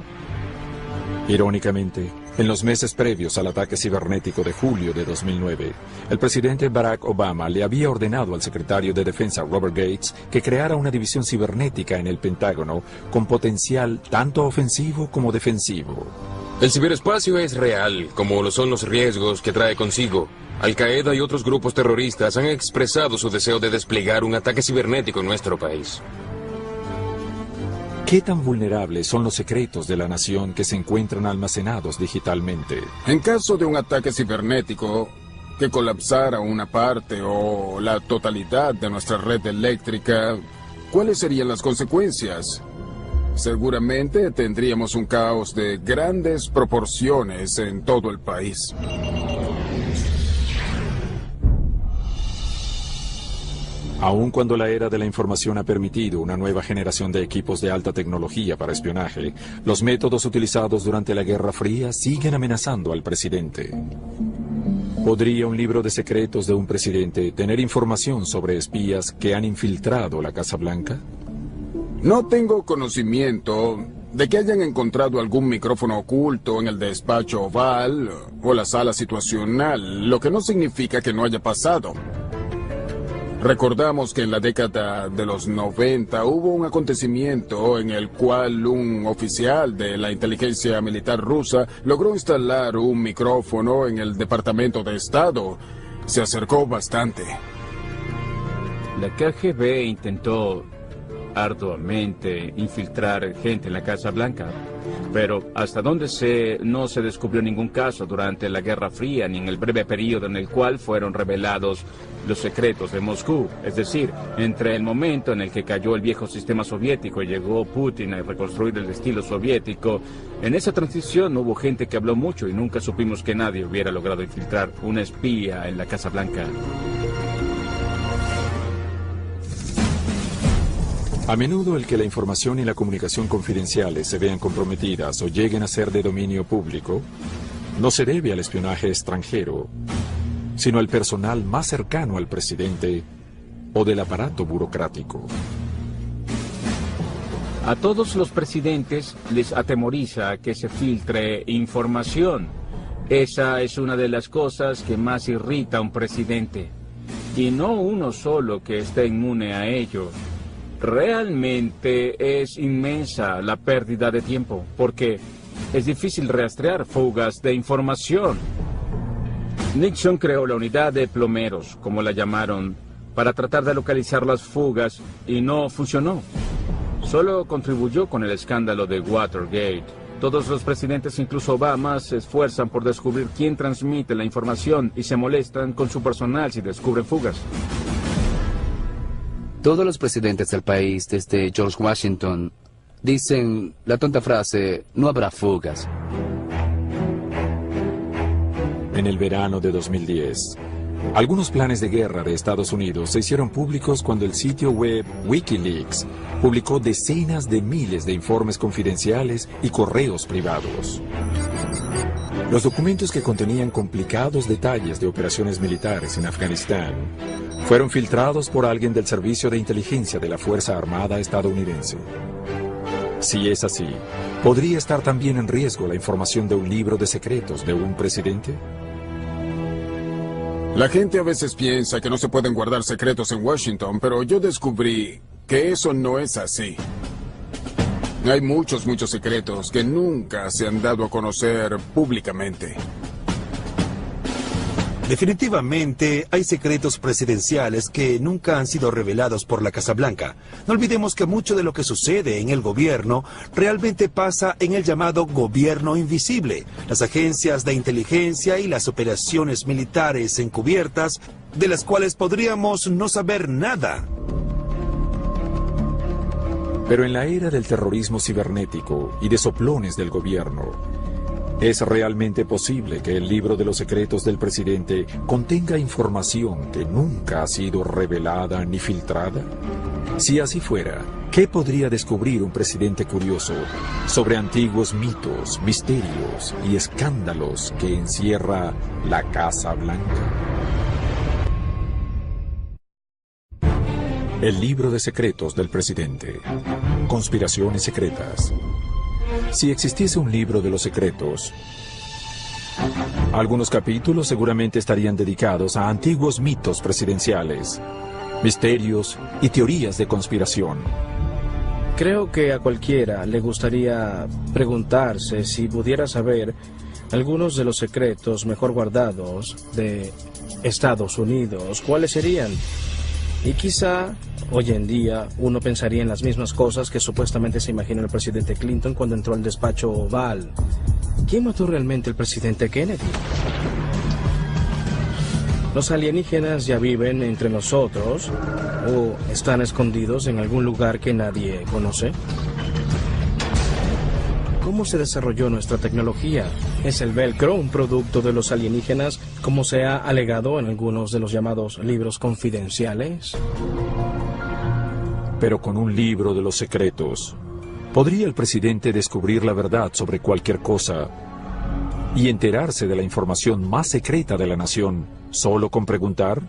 Irónicamente, en los meses previos al ataque cibernético de julio de 2009, el presidente Barack Obama le había ordenado al secretario de Defensa Robert Gates que creara una división cibernética en el Pentágono con potencial tanto ofensivo como defensivo. El ciberespacio es real, como lo son los riesgos que trae consigo. Al-Qaeda y otros grupos terroristas han expresado su deseo de desplegar un ataque cibernético en nuestro país. ¿Qué tan vulnerables son los secretos de la nación que se encuentran almacenados digitalmente? En caso de un ataque cibernético que colapsara una parte o la totalidad de nuestra red eléctrica, ¿cuáles serían las consecuencias? Seguramente tendríamos un caos de grandes proporciones en todo el país. Aun cuando la era de la información ha permitido una nueva generación de equipos de alta tecnología para espionaje, los métodos utilizados durante la Guerra Fría siguen amenazando al presidente. ¿Podría un libro de secretos de un presidente tener información sobre espías que han infiltrado la Casa Blanca? No tengo conocimiento de que hayan encontrado algún micrófono oculto en el despacho oval o la sala situacional, lo que no significa que no haya pasado. Recordamos que en la década de los 90 hubo un acontecimiento en el cual un oficial de la inteligencia militar rusa logró instalar un micrófono en el Departamento de Estado. Se acercó bastante. La KGB intentó arduamente infiltrar gente en la Casa Blanca, pero hasta donde no se descubrió ningún caso durante la Guerra Fría ni en el breve periodo en el cual fueron revelados los secretos de Moscú. Es decir, entre el momento en el que cayó el viejo sistema soviético y llegó Putin a reconstruir el estilo soviético, en esa transición hubo gente que habló mucho y nunca supimos que nadie hubiera logrado infiltrar una espía en la Casa Blanca. A menudo el que la información y la comunicación confidenciales se vean comprometidas o lleguen a ser de dominio público no se debe al espionaje extranjero, sino al personal más cercano al presidente o del aparato burocrático. A todos los presidentes les atemoriza que se filtre información. Esa es una de las cosas que más irrita a un presidente. Y no uno solo que esté inmune a ello. Realmente es inmensa la pérdida de tiempo, porque es difícil rastrear fugas de información. Nixon creó la unidad de plomeros, como la llamaron, para tratar de localizar las fugas y no funcionó. Solo contribuyó con el escándalo de Watergate. Todos los presidentes, incluso Obama, se esfuerzan por descubrir quién transmite la información y se molestan con su personal si descubren fugas. Todos los presidentes del país, desde George Washington, dicen la tonta frase, no habrá fugas. En el verano de 2010, algunos planes de guerra de Estados Unidos se hicieron públicos cuando el sitio web Wikileaks publicó decenas de miles de informes confidenciales y correos privados. Los documentos, que contenían complicados detalles de operaciones militares en Afganistán, fueron filtrados por alguien del Servicio de Inteligencia de la Fuerza Armada estadounidense. Si es así, ¿podría estar también en riesgo la información de un libro de secretos de un presidente? La gente a veces piensa que no se pueden guardar secretos en Washington, pero yo descubrí que eso no es así. Hay muchos secretos que nunca se han dado a conocer públicamente. Definitivamente hay secretos presidenciales que nunca han sido revelados por la Casa Blanca. No olvidemos que mucho de lo que sucede en el gobierno realmente pasa en el llamado gobierno invisible, las agencias de inteligencia y las operaciones militares encubiertas de las cuales podríamos no saber nada. Pero en la era del terrorismo cibernético y de soplones del gobierno, ¿es realmente posible que el libro de los secretos del presidente contenga información que nunca ha sido revelada ni filtrada? Si así fuera, ¿qué podría descubrir un presidente curioso sobre antiguos mitos, misterios y escándalos que encierra la Casa Blanca? El libro de secretos del presidente. Conspiraciones secretas. Si existiese un libro de los secretos, algunos capítulos seguramente estarían dedicados a antiguos mitos presidenciales, misterios y teorías de conspiración. Creo que a cualquiera le gustaría preguntarse si pudiera saber algunos de los secretos mejor guardados de Estados Unidos, ¿cuáles serían? Y quizá hoy en día uno pensaría en las mismas cosas que supuestamente se imaginó el presidente Clinton cuando entró al despacho Oval. ¿Quién mató realmente al presidente Kennedy? ¿Los alienígenas ya viven entre nosotros o están escondidos en algún lugar que nadie conoce? ¿Cómo se desarrolló nuestra tecnología? ¿Es el velcro un producto de los alienígenas, como se ha alegado en algunos de los llamados libros confidenciales? Pero con un libro de los secretos, ¿podría el presidente descubrir la verdad sobre cualquier cosa y enterarse de la información más secreta de la nación solo con preguntar?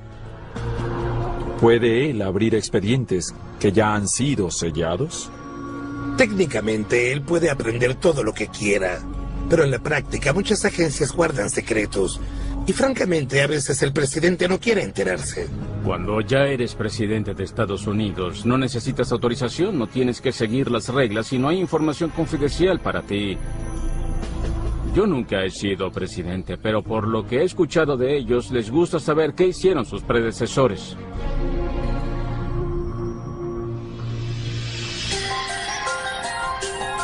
¿Puede él abrir expedientes que ya han sido sellados? Técnicamente, él puede aprender todo lo que quiera, pero en la práctica muchas agencias guardan secretos y francamente a veces el presidente no quiere enterarse. Cuando ya eres presidente de Estados Unidos, no necesitas autorización, no tienes que seguir las reglas y no hay información confidencial para ti. Yo nunca he sido presidente, pero por lo que he escuchado de ellos, les gusta saber qué hicieron sus predecesores.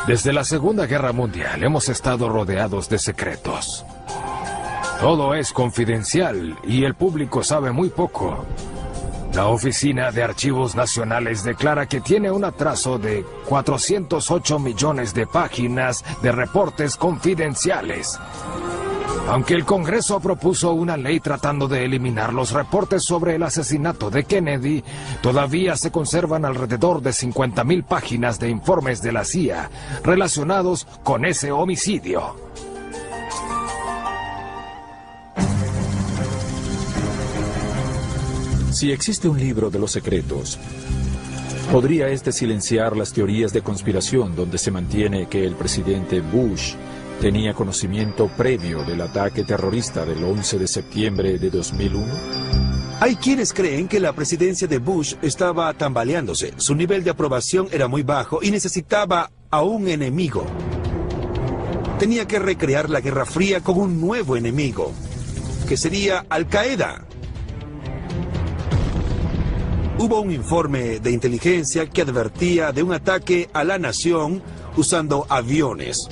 Desde la Segunda Guerra Mundial hemos estado rodeados de secretos. Todo es confidencial y el público sabe muy poco. La Oficina de Archivos Nacionales declara que tiene un atraso de 408 millones de páginas de reportes confidenciales. Aunque el Congreso propuso una ley tratando de eliminar los reportes sobre el asesinato de Kennedy, todavía se conservan alrededor de 50.000 páginas de informes de la CIA relacionados con ese homicidio. Si existe un libro de los secretos, ¿podría este silenciar las teorías de conspiración donde se mantiene que el presidente Bush tenía conocimiento previo del ataque terrorista del 11 de septiembre de 2001? Hay quienes creen que la presidencia de Bush estaba tambaleándose. Su nivel de aprobación era muy bajo y necesitaba a un enemigo. Tenía que recrear la Guerra Fría con un nuevo enemigo, que sería Al Qaeda. Hubo un informe de inteligencia que advertía de un ataque a la nación usando aviones.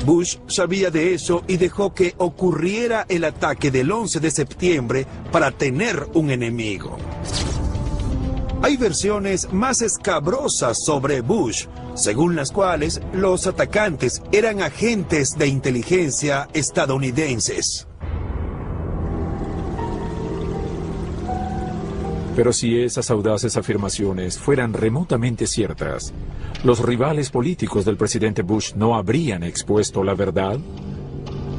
Bush sabía de eso y dejó que ocurriera el ataque del 11 de septiembre para tener un enemigo. Hay versiones más escabrosas sobre Bush, según las cuales los atacantes eran agentes de inteligencia estadounidenses. Pero si esas audaces afirmaciones fueran remotamente ciertas, ¿los rivales políticos del presidente Bush no habrían expuesto la verdad?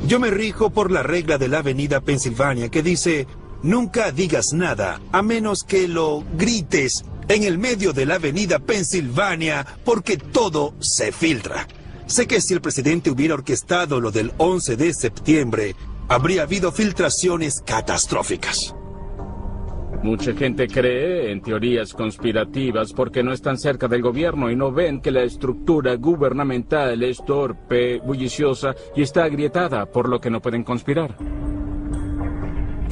Yo me rijo por la regla de la avenida Pensilvania que dice: nunca digas nada a menos que lo grites en el medio de la avenida Pensilvania, porque todo se filtra. Sé que si el presidente hubiera orquestado lo del 11 de septiembre, habría habido filtraciones catastróficas. Mucha gente cree en teorías conspirativas porque no están cerca del gobierno y no ven que la estructura gubernamental es torpe, bulliciosa y está agrietada, por lo que no pueden conspirar.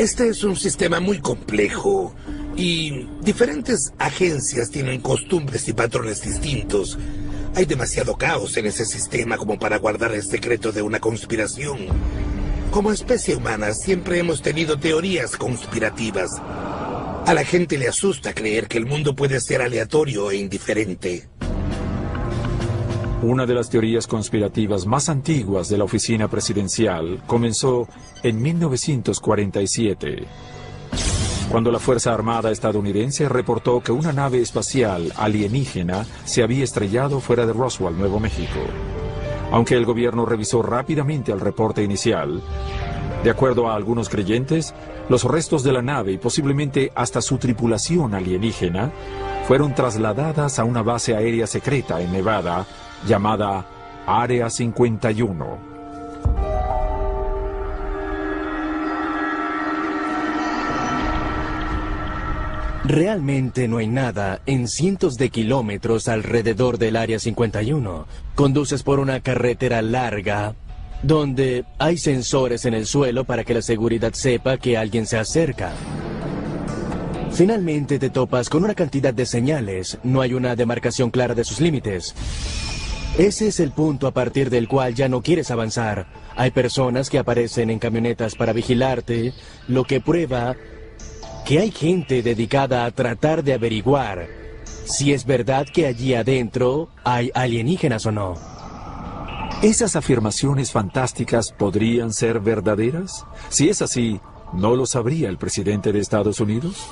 Este es un sistema muy complejo y diferentes agencias tienen costumbres y patrones distintos. Hay demasiado caos en ese sistema como para guardar el secreto de una conspiración. Como especie humana siempre hemos tenido teorías conspirativas. A la gente le asusta creer que el mundo puede ser aleatorio e indiferente. Una de las teorías conspirativas más antiguas de la oficina presidencial comenzó en 1947, cuando la Fuerza Armada estadounidense reportó que una nave espacial alienígena se había estrellado fuera de Roswell, Nuevo México. Aunque el gobierno revisó rápidamente el reporte inicial, de acuerdo a algunos creyentes, los restos de la nave y posiblemente hasta su tripulación alienígena fueron trasladadas a una base aérea secreta en Nevada llamada Área 51. Realmente no hay nada en cientos de kilómetros alrededor del Área 51. Conduces por una carretera larga, donde hay sensores en el suelo para que la seguridad sepa que alguien se acerca. Finalmente te topas con una cantidad de señales, no hay una demarcación clara de sus límites. Ese es el punto a partir del cual ya no quieres avanzar. Hay personas que aparecen en camionetas para vigilarte, lo que prueba que hay gente dedicada a tratar de averiguar si es verdad que allí adentro hay alienígenas o no. ¿Esas afirmaciones fantásticas podrían ser verdaderas? Si es así, ¿no lo sabría el presidente de Estados Unidos?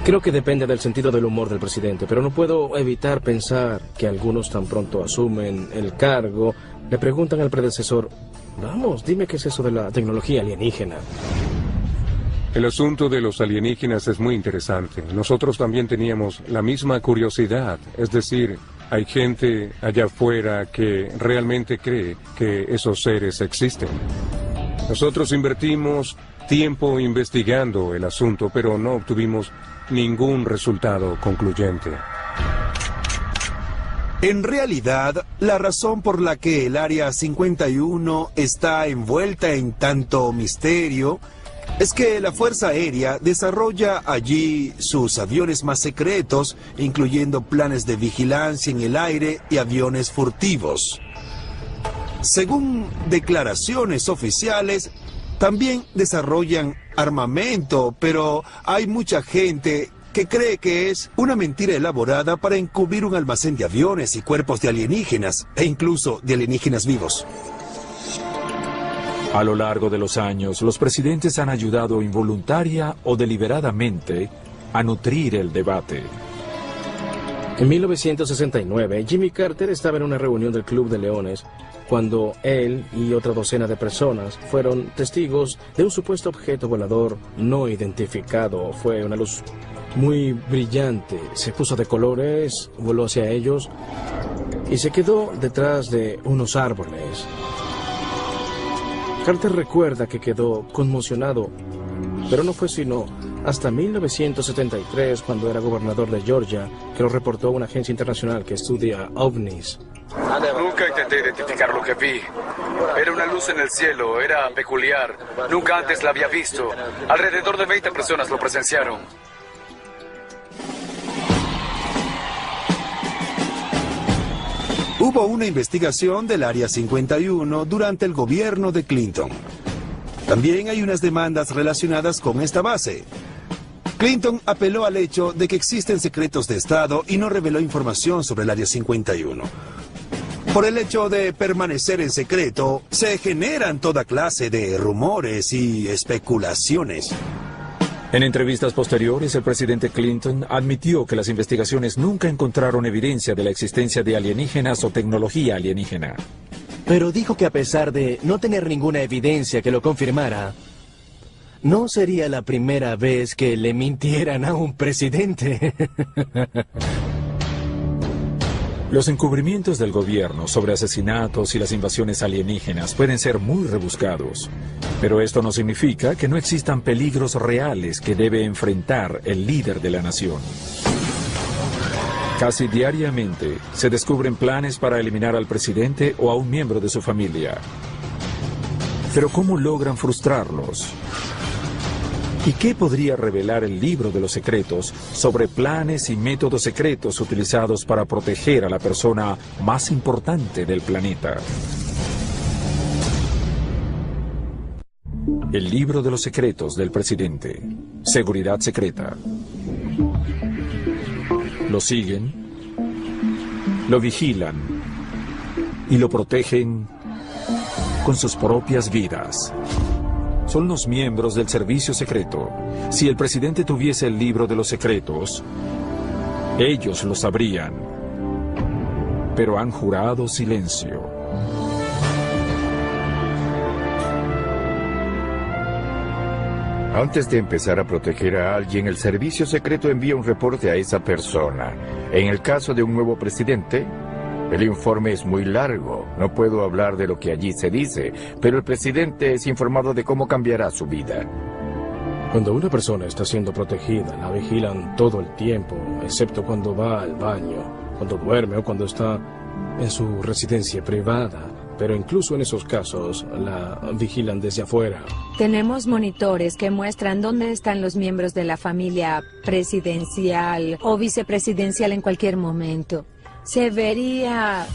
Creo que depende del sentido del humor del presidente, pero no puedo evitar pensar que algunos tan pronto asumen el cargo, le preguntan al predecesor, vamos, dime qué es eso de la tecnología alienígena. El asunto de los alienígenas es muy interesante. Nosotros también teníamos la misma curiosidad, es decir, hay gente allá afuera que realmente cree que esos seres existen. Nosotros invertimos tiempo investigando el asunto, pero no obtuvimos ningún resultado concluyente. En realidad, la razón por la que el Área 51 está envuelta en tanto misterio es que la Fuerza Aérea desarrolla allí sus aviones más secretos, incluyendo planes de vigilancia en el aire y aviones furtivos. Según declaraciones oficiales, también desarrollan armamento, pero hay mucha gente que cree que es una mentira elaborada para encubrir un almacén de aviones y cuerpos de alienígenas, e incluso de alienígenas vivos. A lo largo de los años, los presidentes han ayudado involuntaria o deliberadamente a nutrir el debate. En 1969, Jimmy Carter estaba en una reunión del Club de Leones cuando él y otra docena de personas fueron testigos de un supuesto objeto volador no identificado. Fue una luz muy brillante, se puso de colores, voló hacia ellos y se quedó detrás de unos árboles. Carter recuerda que quedó conmocionado, pero no fue sino hasta 1973, cuando era gobernador de Georgia, que lo reportó a una agencia internacional que estudia ovnis. Nunca intenté identificar lo que vi. Era una luz en el cielo, era peculiar. Nunca antes la había visto. Alrededor de 20 personas lo presenciaron. Hubo una investigación del Área 51 durante el gobierno de Clinton. También hay unas demandas relacionadas con esta base. Clinton apeló al hecho de que existen secretos de Estado y no reveló información sobre el Área 51. Por el hecho de permanecer en secreto, se generan toda clase de rumores y especulaciones. En entrevistas posteriores, el presidente Clinton admitió que las investigaciones nunca encontraron evidencia de la existencia de alienígenas o tecnología alienígena. Pero dijo que a pesar de no tener ninguna evidencia que lo confirmara, no sería la primera vez que le mintieran a un presidente. Los encubrimientos del gobierno sobre asesinatos y las invasiones alienígenas pueden ser muy rebuscados, pero esto no significa que no existan peligros reales que debe enfrentar el líder de la nación. Casi diariamente se descubren planes para eliminar al presidente o a un miembro de su familia. Pero ¿cómo logran frustrarlos? ¿Y qué podría revelar el libro de los secretos sobre planes y métodos secretos utilizados para proteger a la persona más importante del planeta? El libro de los secretos del presidente. Seguridad secreta. Lo siguen, lo vigilan y lo protegen con sus propias vidas. Son los miembros del servicio secreto. Si el presidente tuviese el libro de los secretos, ellos lo sabrían, pero han jurado silencio. Antes de empezar a proteger a alguien, el servicio secreto envía un reporte a esa persona. En el caso de un nuevo presidente, el informe es muy largo. No puedo hablar de lo que allí se dice, pero el presidente es informado de cómo cambiará su vida. Cuando una persona está siendo protegida, la vigilan todo el tiempo, excepto cuando va al baño, cuando duerme o cuando está en su residencia privada. Pero incluso en esos casos, la vigilan desde afuera. Tenemos monitores que muestran dónde están los miembros de la familia presidencial o vicepresidencial en cualquier momento. Se vería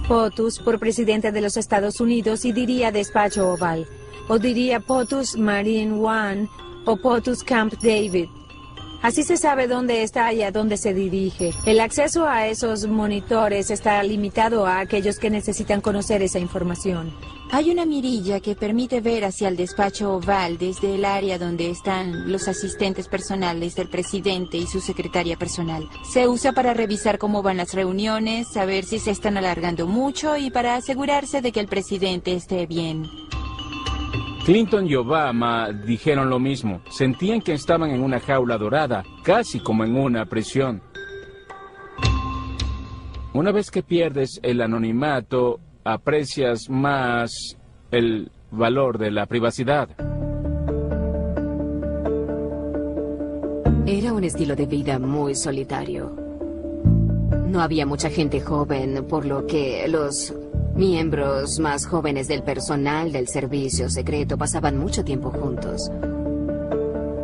POTUS por presidente de los Estados Unidos y diría despacho oval. O diría POTUS Marine One o POTUS Camp David. Así se sabe dónde está y a dónde se dirige. El acceso a esos monitores está limitado a aquellos que necesitan conocer esa información. Hay una mirilla que permite ver hacia el despacho oval desde el área donde están los asistentes personales del presidente y su secretaria personal. Se usa para revisar cómo van las reuniones, saber si se están alargando mucho y para asegurarse de que el presidente esté bien. Clinton y Obama dijeron lo mismo. Sentían que estaban en una jaula dorada, casi como en una prisión. Una vez que pierdes el anonimato, aprecias más el valor de la privacidad. Era un estilo de vida muy solitario. No había mucha gente joven, por lo que los miembros más jóvenes del personal del servicio secreto pasaban mucho tiempo juntos.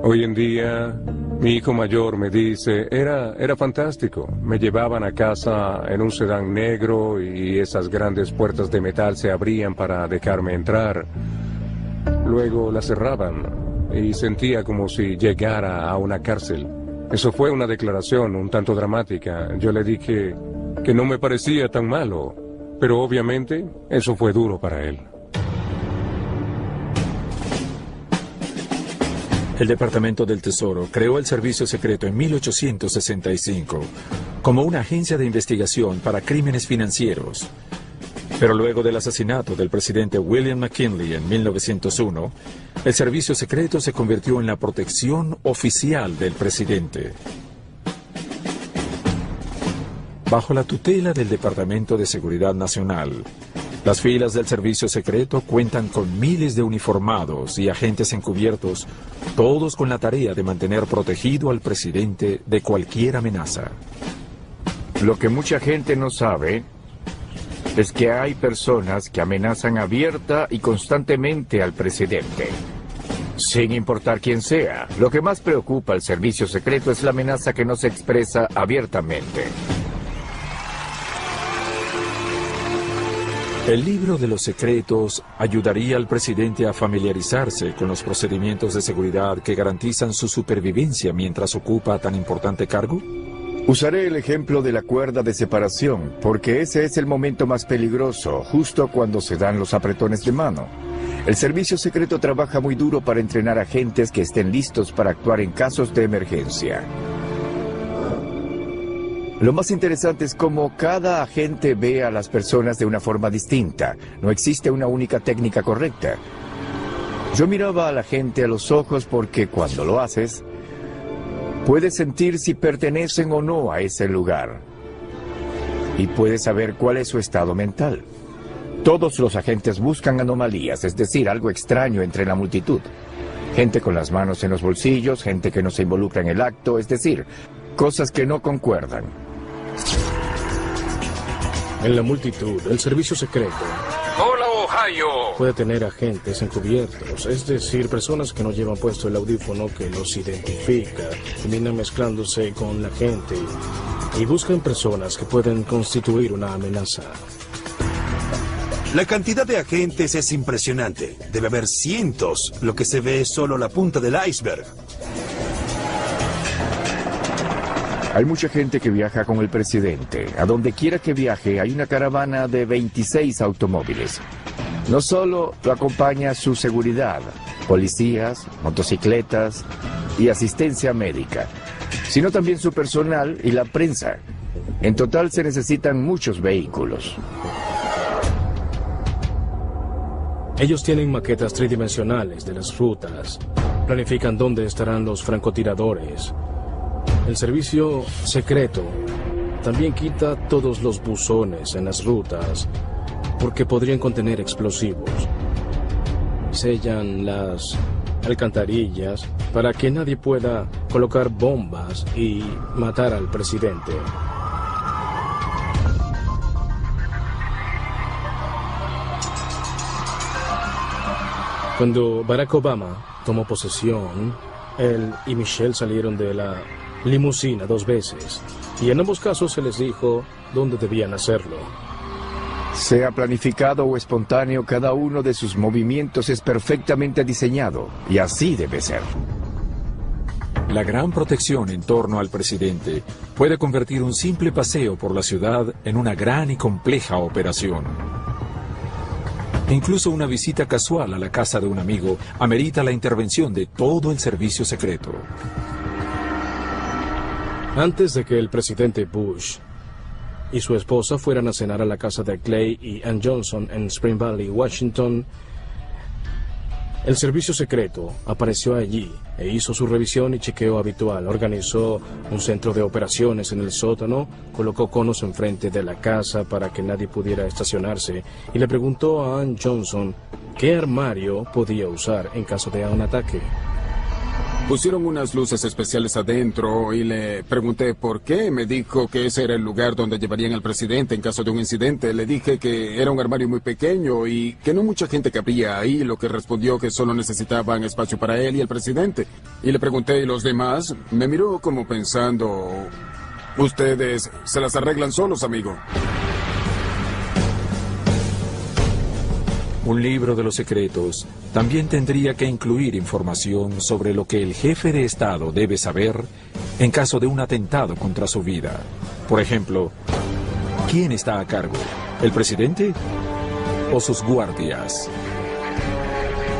Hoy en día, mi hijo mayor me dice, era fantástico. Me llevaban a casa en un sedán negro y esas grandes puertas de metal se abrían para dejarme entrar. Luego las cerraban y sentía como si llegara a una cárcel. Eso fue una declaración un tanto dramática. Yo le dije que no me parecía tan malo. Pero obviamente, eso fue duro para él. El Departamento del Tesoro creó el Servicio Secreto en 1865 como una agencia de investigación para crímenes financieros. Pero luego del asesinato del presidente William McKinley en 1901, el Servicio Secreto se convirtió en la protección oficial del presidente. Bajo la tutela del Departamento de Seguridad Nacional, las filas del Servicio Secreto cuentan con miles de uniformados y agentes encubiertos, todos con la tarea de mantener protegido al presidente de cualquier amenaza. Lo que mucha gente no sabe es que hay personas que amenazan abierta y constantemente al presidente, sin importar quién sea. Lo que más preocupa al Servicio Secreto es la amenaza que no se expresa abiertamente. El libro de los secretos ayudaría al presidente a familiarizarse con los procedimientos de seguridad que garantizan su supervivencia mientras ocupa tan importante cargo. Usaré el ejemplo de la cuerda de separación, porque ese es el momento más peligroso, justo cuando se dan los apretones de mano. El Servicio Secreto trabaja muy duro para entrenar agentes que estén listos para actuar en casos de emergencia. Lo más interesante es cómo cada agente ve a las personas de una forma distinta. No existe una única técnica correcta. Yo miraba a la gente a los ojos porque cuando lo haces, puedes sentir si pertenecen o no a ese lugar. Y puedes saber cuál es su estado mental. Todos los agentes buscan anomalías, es decir, algo extraño entre la multitud. Gente con las manos en los bolsillos, gente que no se involucra en el acto, es decir, cosas que no concuerdan. En la multitud, el Servicio Secreto. Hola, rayo! Puede tener agentes encubiertos, es decir, personas que no llevan puesto el audífono que los identifica, terminan mezclándose con la gente y buscan personas que pueden constituir una amenaza. La cantidad de agentes es impresionante. Debe haber cientos. Lo que se ve es solo la punta del iceberg. Hay mucha gente que viaja con el presidente. A donde quiera que viaje hay una caravana de 26 automóviles. No solo lo acompaña su seguridad, policías, motocicletas y asistencia médica, sino también su personal y la prensa. En total se necesitan muchos vehículos. Ellos tienen maquetas tridimensionales de las rutas, planifican dónde estarán los francotiradores. El servicio secreto también quita todos los buzones en las rutas porque podrían contener explosivos. Sellan las alcantarillas para que nadie pueda colocar bombas y matar al presidente. Cuando Barack Obama tomó posesión, él y Michelle salieron de la limusina 2 veces, y en ambos casos se les dijo dónde debían hacerlo. Sea planificado o espontáneo, cada uno de sus movimientos es perfectamente diseñado, y así debe ser. La gran protección en torno al presidente puede convertir un simple paseo por la ciudad en una gran y compleja operación. Incluso una visita casual a la casa de un amigo amerita la intervención de todo el servicio secreto. Antes de que el presidente Bush y su esposa fueran a cenar a la casa de Clay y Ann Johnson en Spring Valley, Washington, el servicio secreto apareció allí e hizo su revisión y chequeo habitual. Organizó un centro de operaciones en el sótano, colocó conos enfrente de la casa para que nadie pudiera estacionarse y le preguntó a Ann Johnson qué armario podía usar en caso de un ataque. Pusieron unas luces especiales adentro y le pregunté por qué. Me dijo que ese era el lugar donde llevarían al presidente en caso de un incidente. Le dije que era un armario muy pequeño y que no mucha gente cabría ahí, lo que respondió que solo necesitaban espacio para él y el presidente. Y le pregunté, ¿y los demás? Me miró como pensando, ustedes se las arreglan solos, amigo. Un libro de los secretos también tendría que incluir información sobre lo que el jefe de Estado debe saber en caso de un atentado contra su vida. Por ejemplo, ¿quién está a cargo? ¿El presidente o sus guardias?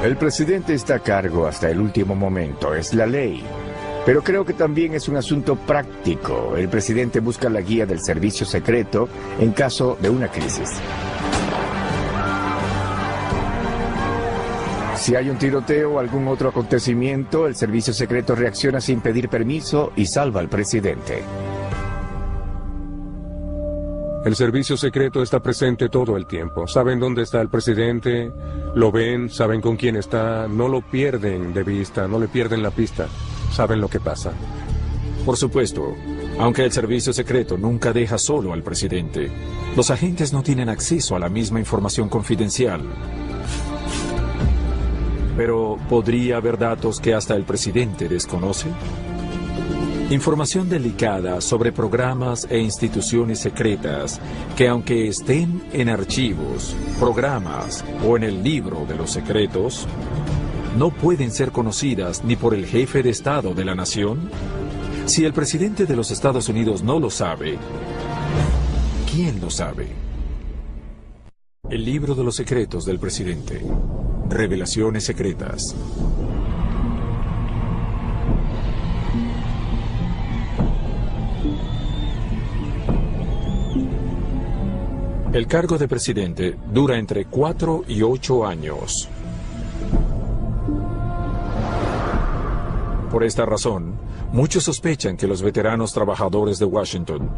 El presidente está a cargo hasta el último momento, es la ley. Pero creo que también es un asunto práctico. El presidente busca la guía del servicio secreto en caso de una crisis. Si hay un tiroteo o algún otro acontecimiento, el servicio secreto reacciona sin pedir permiso y salva al presidente. El servicio secreto está presente todo el tiempo. Saben dónde está el presidente, lo ven, saben con quién está, no lo pierden de vista, no le pierden la pista, saben lo que pasa. Por supuesto, aunque el servicio secreto nunca deja solo al presidente, los agentes no tienen acceso a la misma información confidencial. Pero, ¿podría haber datos que hasta el presidente desconoce? Información delicada sobre programas e instituciones secretas que, aunque estén en archivos, programas o en el libro de los secretos, no pueden ser conocidas ni por el jefe de Estado de la nación. Si el presidente de los Estados Unidos no lo sabe, ¿quién lo sabe? El libro de los secretos del presidente. Revelaciones secretas. El cargo de presidente dura entre 4 y 8 años. Por esta razón, muchos sospechan que los veteranos trabajadores de Washington,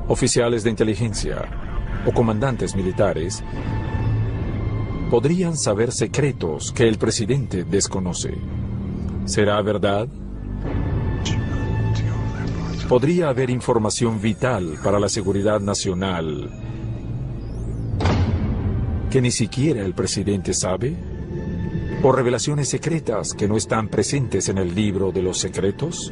oficiales de inteligencia o comandantes militares, podrían saber secretos que el presidente desconoce. ¿Será verdad? Podría haber información vital para la seguridad nacional que ni siquiera el presidente sabe? ¿O revelaciones secretas que no están presentes en el libro de los secretos?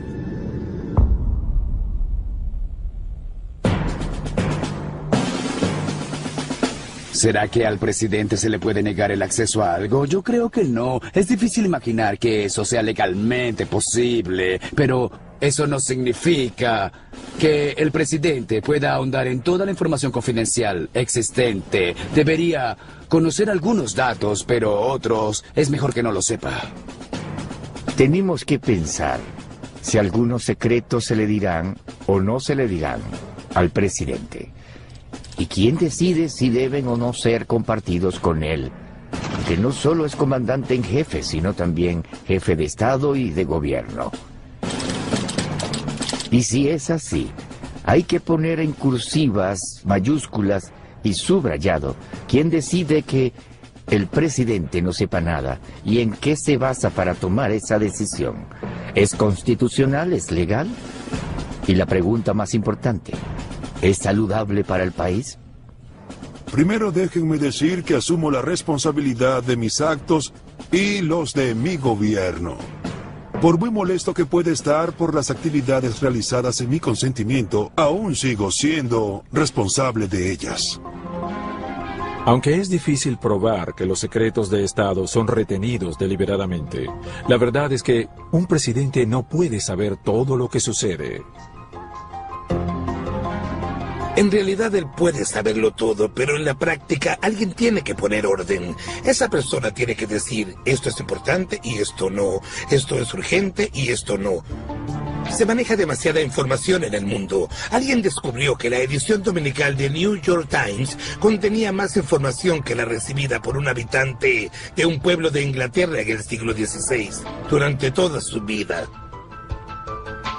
¿Será que al presidente se le puede negar el acceso a algo? Yo creo que no. Es difícil imaginar que eso sea legalmente posible, pero eso no significa que el presidente pueda ahondar en toda la información confidencial existente. Debería conocer algunos datos, pero otros es mejor que no lo sepa. Tenemos que pensar si algunos secretos se le dirán o no se le dirán al presidente. ¿Y quién decide si deben o no ser compartidos con él? Que no solo es comandante en jefe, sino también jefe de Estado y de gobierno. Y si es así, hay que poner en cursivas, mayúsculas y subrayado quién decide que el presidente no sepa nada y en qué se basa para tomar esa decisión. ¿Es constitucional? ¿Es legal? Y la pregunta más importante, ¿es saludable para el país? Primero déjenme decir que asumo la responsabilidad de mis actos y los de mi gobierno. Por muy molesto que pueda estar por las actividades realizadas en mi consentimiento, aún sigo siendo responsable de ellas. Aunque es difícil probar que los secretos de Estado son retenidos deliberadamente, la verdad es que un presidente no puede saber todo lo que sucede. En realidad él puede saberlo todo, pero en la práctica alguien tiene que poner orden. Esa persona tiene que decir, esto es importante y esto no, esto es urgente y esto no. Se maneja demasiada información en el mundo. Alguien descubrió que la edición dominical de New York Times contenía más información que la recibida por un habitante de un pueblo de Inglaterra en el siglo XVI, durante toda su vida.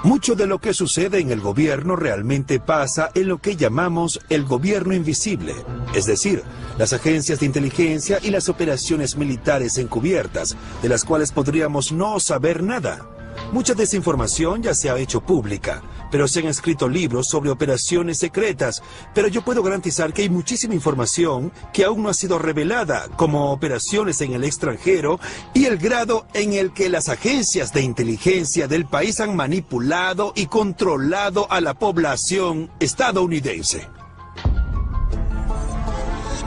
Mucho de lo que sucede en el gobierno realmente pasa en lo que llamamos el gobierno invisible, es decir, las agencias de inteligencia y las operaciones militares encubiertas, de las cuales podríamos no saber nada. Mucha de esa información ya se ha hecho pública, pero se han escrito libros sobre operaciones secretas, pero yo puedo garantizar que hay muchísima información que aún no ha sido revelada, como operaciones en el extranjero y el grado en el que las agencias de inteligencia del país han manipulado y controlado a la población estadounidense.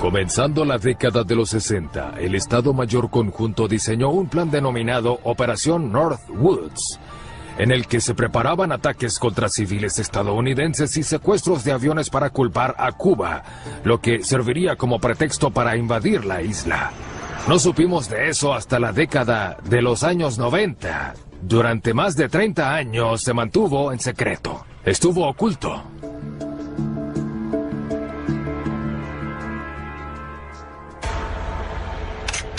Comenzando la década de los 60, el Estado Mayor Conjunto diseñó un plan denominado Operación Northwoods, en el que se preparaban ataques contra civiles estadounidenses y secuestros de aviones para culpar a Cuba, lo que serviría como pretexto para invadir la isla. No supimos de eso hasta la década de los años 90. Durante más de 30 años se mantuvo en secreto. Estuvo oculto.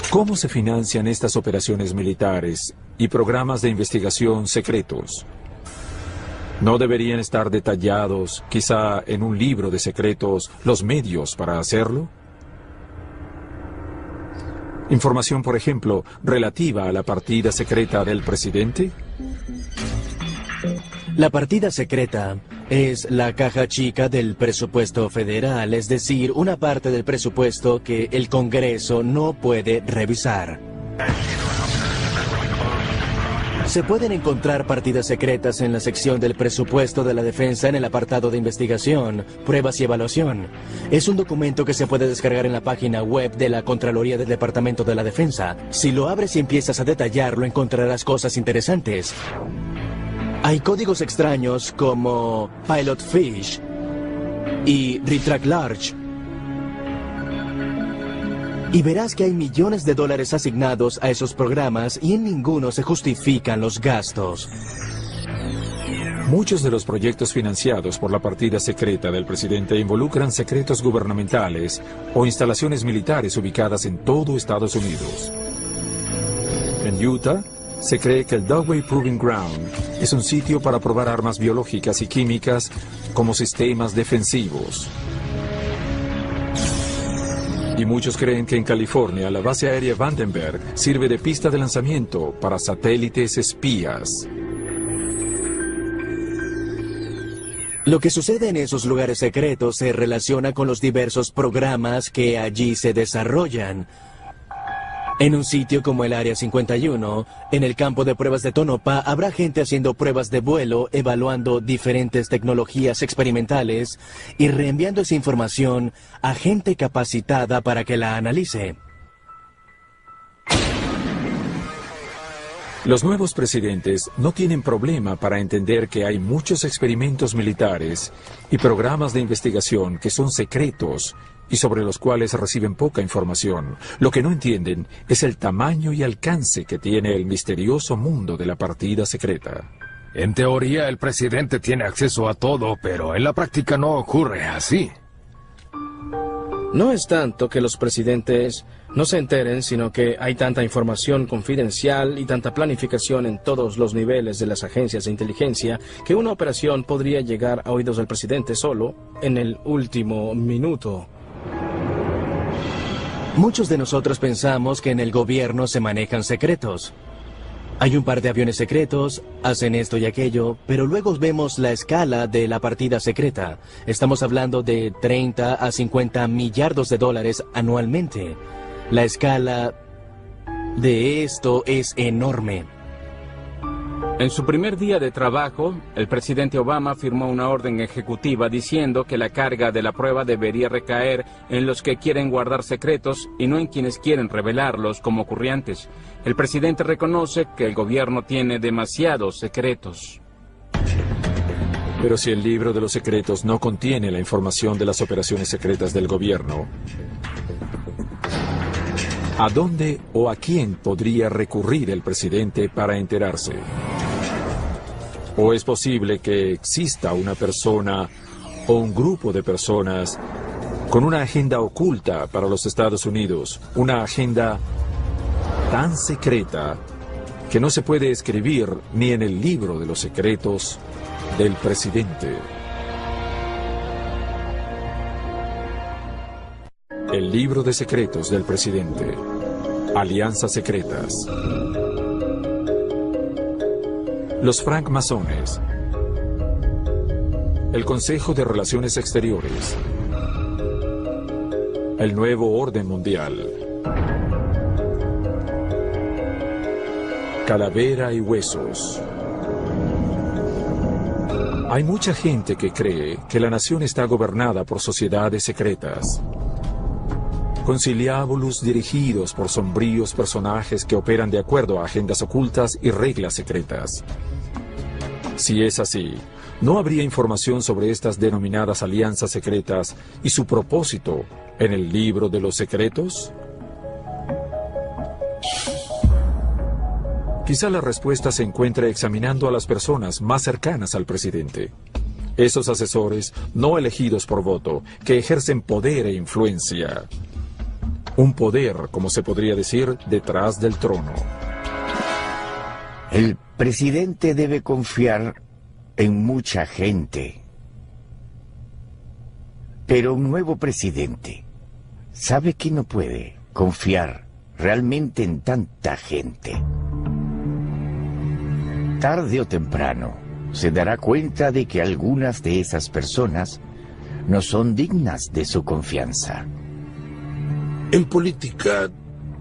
¿Cómo se financian estas operaciones militares y programas de investigación secretos? ¿No deberían estar detallados, quizá en un libro de secretos, los medios para hacerlo? Información, por ejemplo, relativa a la partida secreta del presidente. La partida secreta es la caja chica del presupuesto federal, es decir, una parte del presupuesto que el Congreso no puede revisar. Se pueden encontrar partidas secretas en la sección del presupuesto de la defensa en el apartado de investigación, pruebas y evaluación. Es un documento que se puede descargar en la página web de la Contraloría del Departamento de la Defensa. Si lo abres y empiezas a detallarlo, encontrarás cosas interesantes. Hay códigos extraños como Pilot Fish y Retract Large. Y verás que hay millones de dólares asignados a esos programas y en ninguno se justifican los gastos. Muchos de los proyectos financiados por la partida secreta del presidente involucran secretos gubernamentales o instalaciones militares ubicadas en todo Estados Unidos. En Utah, se cree que el Dugway Proving Ground es un sitio para probar armas biológicas y químicas como sistemas defensivos. Y muchos creen que en California la base aérea Vandenberg sirve de pista de lanzamiento para satélites espías. Lo que sucede en esos lugares secretos se relaciona con los diversos programas que allí se desarrollan. En un sitio como el Área 51, en el campo de pruebas de Tonopah, habrá gente haciendo pruebas de vuelo, evaluando diferentes tecnologías experimentales y reenviando esa información a gente capacitada para que la analice. Los nuevos presidentes no tienen problema para entender que hay muchos experimentos militares y programas de investigación que son secretos y sobre los cuales reciben poca información. Lo que no entienden es el tamaño y alcance que tiene el misterioso mundo de la partida secreta. En teoría, el presidente tiene acceso a todo, pero en la práctica no ocurre así. No es tanto que los presidentes no se enteren, sino que hay tanta información confidencial y tanta planificación en todos los niveles de las agencias de inteligencia que una operación podría llegar a oídos del presidente solo en el último minuto. Muchos de nosotros pensamos que en el gobierno se manejan secretos. Hay un par de aviones secretos, hacen esto y aquello, pero luego vemos la escala de la partida secreta. Estamos hablando de 30 a 50 millardos de dólares anualmente. La escala de esto es enorme. En su primer día de trabajo, el presidente Obama firmó una orden ejecutiva diciendo que la carga de la prueba debería recaer en los que quieren guardar secretos y no en quienes quieren revelarlos, como ocurría antes. El presidente reconoce que el gobierno tiene demasiados secretos. Pero si el libro de los secretos no contiene la información de las operaciones secretas del gobierno, ¿a dónde o a quién podría recurrir el presidente para enterarse? ¿O es posible que exista una persona o un grupo de personas con una agenda oculta para los Estados Unidos, una agenda tan secreta que no se puede escribir ni en el libro de los secretos del presidente? El libro de secretos del presidente. Alianzas secretas. Los francmasones. El Consejo de Relaciones Exteriores. El nuevo orden mundial. Calavera y huesos. Hay mucha gente que cree que la nación está gobernada por sociedades secretas. Conciliábulos dirigidos por sombríos personajes que operan de acuerdo a agendas ocultas y reglas secretas. Si es así, ¿no habría información sobre estas denominadas alianzas secretas y su propósito en el libro de los secretos? Quizá la respuesta se encuentre examinando a las personas más cercanas al presidente. Esos asesores no elegidos por voto, que ejercen poder e influencia. Un poder, como se podría decir, detrás del trono. El presidente debe confiar en mucha gente. Pero un nuevo presidente sabe que no puede confiar realmente en tanta gente. Tarde o temprano se dará cuenta de que algunas de esas personas no son dignas de su confianza. En política,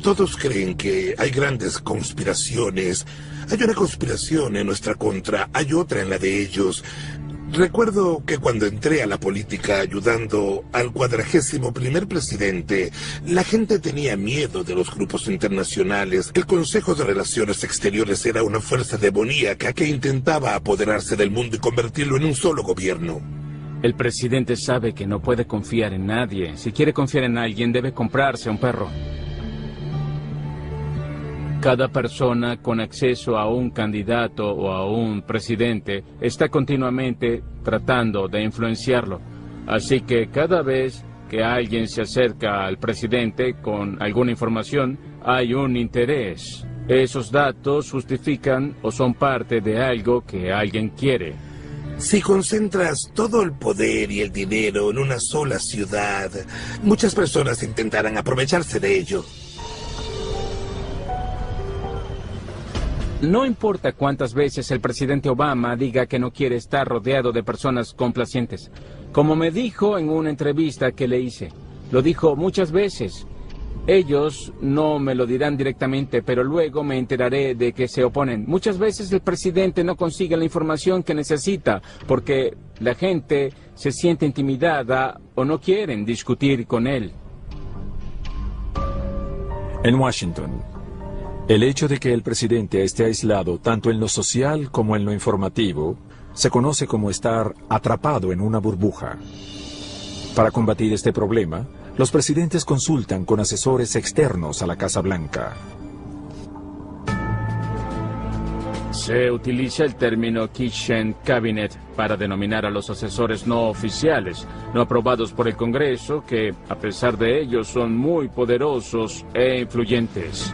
todos creen que hay grandes conspiraciones. Hay una conspiración en nuestra contra, hay otra en la de ellos. Recuerdo que cuando entré a la política ayudando al 41º presidente, la gente tenía miedo de los grupos internacionales. El Consejo de Relaciones Exteriores era una fuerza demoníaca que intentaba apoderarse del mundo y convertirlo en un solo gobierno. El presidente sabe que no puede confiar en nadie. Si quiere confiar en alguien, debe comprarse un perro. Cada persona con acceso a un candidato o a un presidente está continuamente tratando de influenciarlo. Así que cada vez que alguien se acerca al presidente con alguna información, hay un interés. Esos datos justifican o son parte de algo que alguien quiere. Si concentras todo el poder y el dinero en una sola ciudad, muchas personas intentarán aprovecharse de ello. No importa cuántas veces el presidente Obama diga que no quiere estar rodeado de personas complacientes. Como me dijo en una entrevista que le hice, lo dijo muchas veces. Ellos no me lo dirán directamente, pero luego me enteraré de que se oponen. Muchas veces el presidente no consigue la información que necesita porque la gente se siente intimidada o no quieren discutir con él. En Washington, el hecho de que el presidente esté aislado tanto en lo social como en lo informativo se conoce como estar atrapado en una burbuja. Para combatir este problema, los presidentes consultan con asesores externos a la Casa Blanca. Se utiliza el término Kitchen Cabinet para denominar a los asesores no oficiales, no aprobados por el Congreso, que a pesar de ello son muy poderosos e influyentes.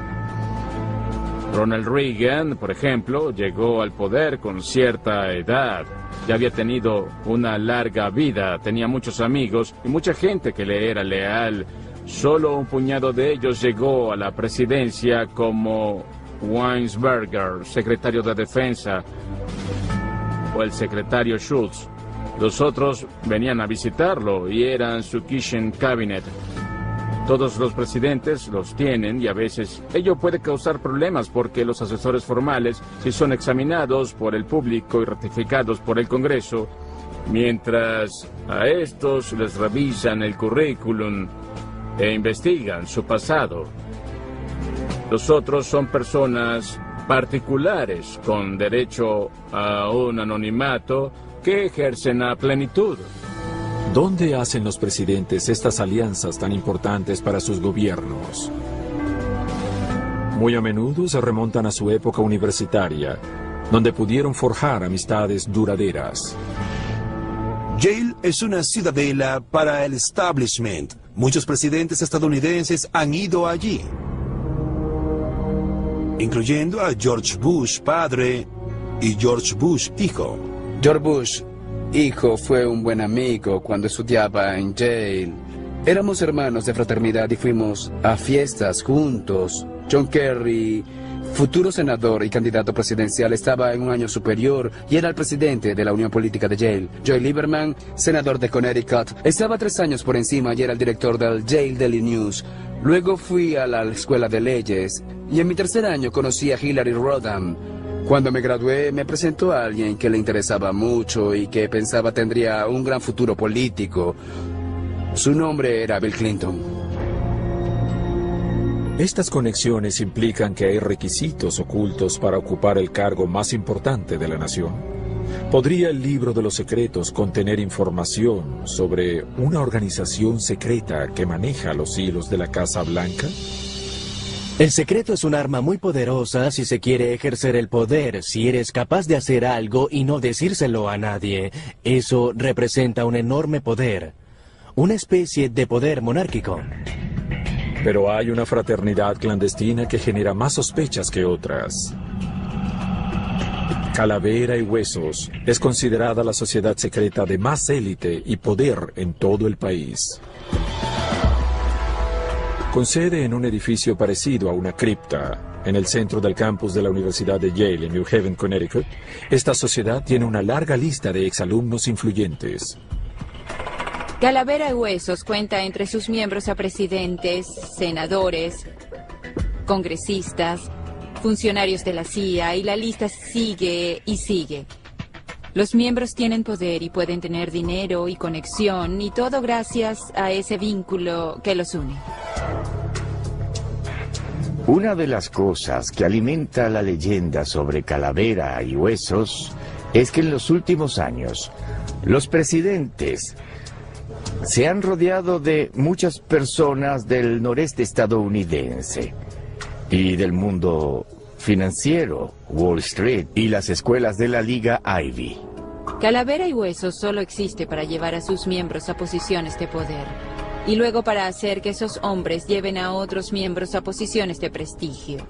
Ronald Reagan, por ejemplo, llegó al poder con cierta edad. Ya había tenido una larga vida, tenía muchos amigos y mucha gente que le era leal. Solo un puñado de ellos llegó a la presidencia, como Weinberger, secretario de Defensa, o el secretario Schultz. Los otros venían a visitarlo y eran su Kitchen Cabinet. Todos los presidentes los tienen y a veces ello puede causar problemas porque los asesores formales, si son examinados por el público y ratificados por el Congreso, mientras a estos les revisan el currículum e investigan su pasado. Los otros son personas particulares con derecho a un anonimato que ejercen a plenitud. ¿Dónde hacen los presidentes estas alianzas tan importantes para sus gobiernos? Muy a menudo se remontan a su época universitaria, donde pudieron forjar amistades duraderas. Yale es una ciudadela para el establishment. Muchos presidentes estadounidenses han ido allí, incluyendo a George Bush padre y George Bush hijo. George Bush hijo fue un buen amigo cuando estudiaba en Yale. Éramos hermanos de fraternidad y fuimos a fiestas juntos. John Kerry, futuro senador y candidato presidencial, estaba en un año superior y era el presidente de la Unión Política de Yale. Joy Lieberman, senador de Connecticut, estaba 3 años por encima y era el director del Yale Daily News. Luego fui a la escuela de leyes y en mi 3er año conocí a Hillary Rodham. Cuando me gradué, me presentó a alguien que le interesaba mucho y que pensaba tendría un gran futuro político. Su nombre era Bill Clinton. Estas conexiones implican que hay requisitos ocultos para ocupar el cargo más importante de la nación. ¿Podría el libro de los secretos contener información sobre una organización secreta que maneja los hilos de la Casa Blanca? El secreto es un arma muy poderosa si se quiere ejercer el poder, si eres capaz de hacer algo y no decírselo a nadie. Eso representa un enorme poder, una especie de poder monárquico. Pero hay una fraternidad clandestina que genera más sospechas que otras. Calavera y Huesos es considerada la sociedad secreta de más élite y poder en todo el país. Con sede en un edificio parecido a una cripta, en el centro del campus de la Universidad de Yale en New Haven, Connecticut, esta sociedad tiene una larga lista de exalumnos influyentes. Calavera y Huesos cuenta entre sus miembros a presidentes, senadores, congresistas, funcionarios de la CIA, y la lista sigue y sigue. Los miembros tienen poder y pueden tener dinero y conexión, y todo gracias a ese vínculo que los une. Una de las cosas que alimenta la leyenda sobre Calavera y Huesos es que en los últimos años los presidentes se han rodeado de muchas personas del noreste estadounidense y del mundo financiero, Wall Street y las escuelas de la Liga Ivy. Calavera y Huesos solo existe para llevar a sus miembros a posiciones de poder y luego para hacer que esos hombres lleven a otros miembros a posiciones de prestigio.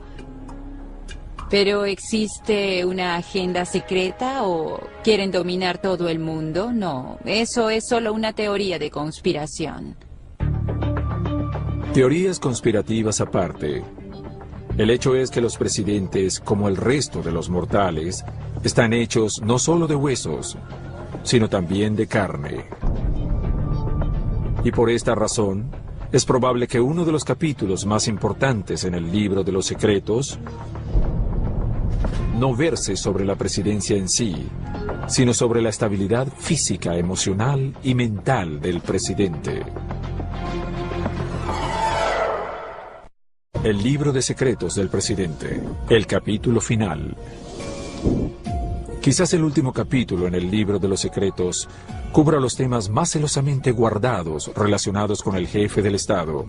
¿Pero existe una agenda secreta o quieren dominar todo el mundo? No, eso es solo una teoría de conspiración. Teorías conspirativas aparte, El hecho es que los presidentes, como el resto de los mortales, están hechos no solo de huesos, sino también de carne. Y por esta razón, es probable que uno de los capítulos más importantes en el libro de los secretos no verse sobre la presidencia en sí, sino sobre la estabilidad física, emocional y mental del presidente. El libro de secretos del presidente, el capítulo final. Quizás el último capítulo en el libro de los secretos cubra los temas más celosamente guardados relacionados con el jefe del Estado,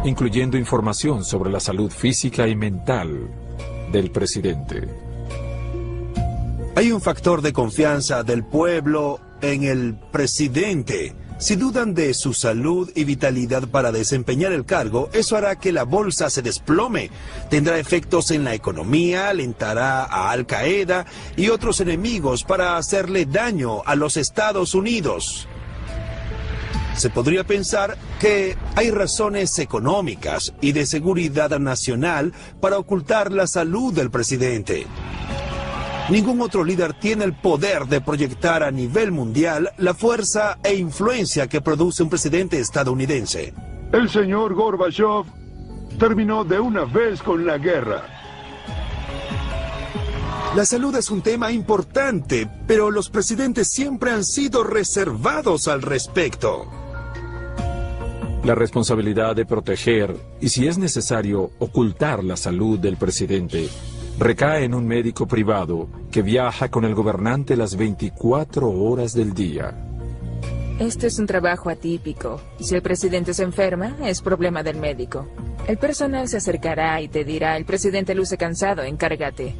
incluyendo información sobre la salud física y mental del presidente. Hay un factor de confianza del pueblo en el presidente. Si dudan de su salud y vitalidad para desempeñar el cargo, eso hará que la bolsa se desplome. Tendrá efectos en la economía, alentará a Al Qaeda y otros enemigos para hacerle daño a los Estados Unidos. Se podría pensar que hay razones económicas y de seguridad nacional para ocultar la salud del presidente. Ningún otro líder tiene el poder de proyectar a nivel mundial la fuerza e influencia que produce un presidente estadounidense. El señor Gorbachev terminó de una vez con la guerra. La salud es un tema importante, pero los presidentes siempre han sido reservados al respecto. La responsabilidad de proteger, y si es necesario, ocultar la salud del presidente, recae en un médico privado que viaja con el gobernante las 24 horas del día. Este es un trabajo atípico. Si el presidente se enferma, es problema del médico. El personal se acercará y te dirá, el presidente luce cansado, encárgate.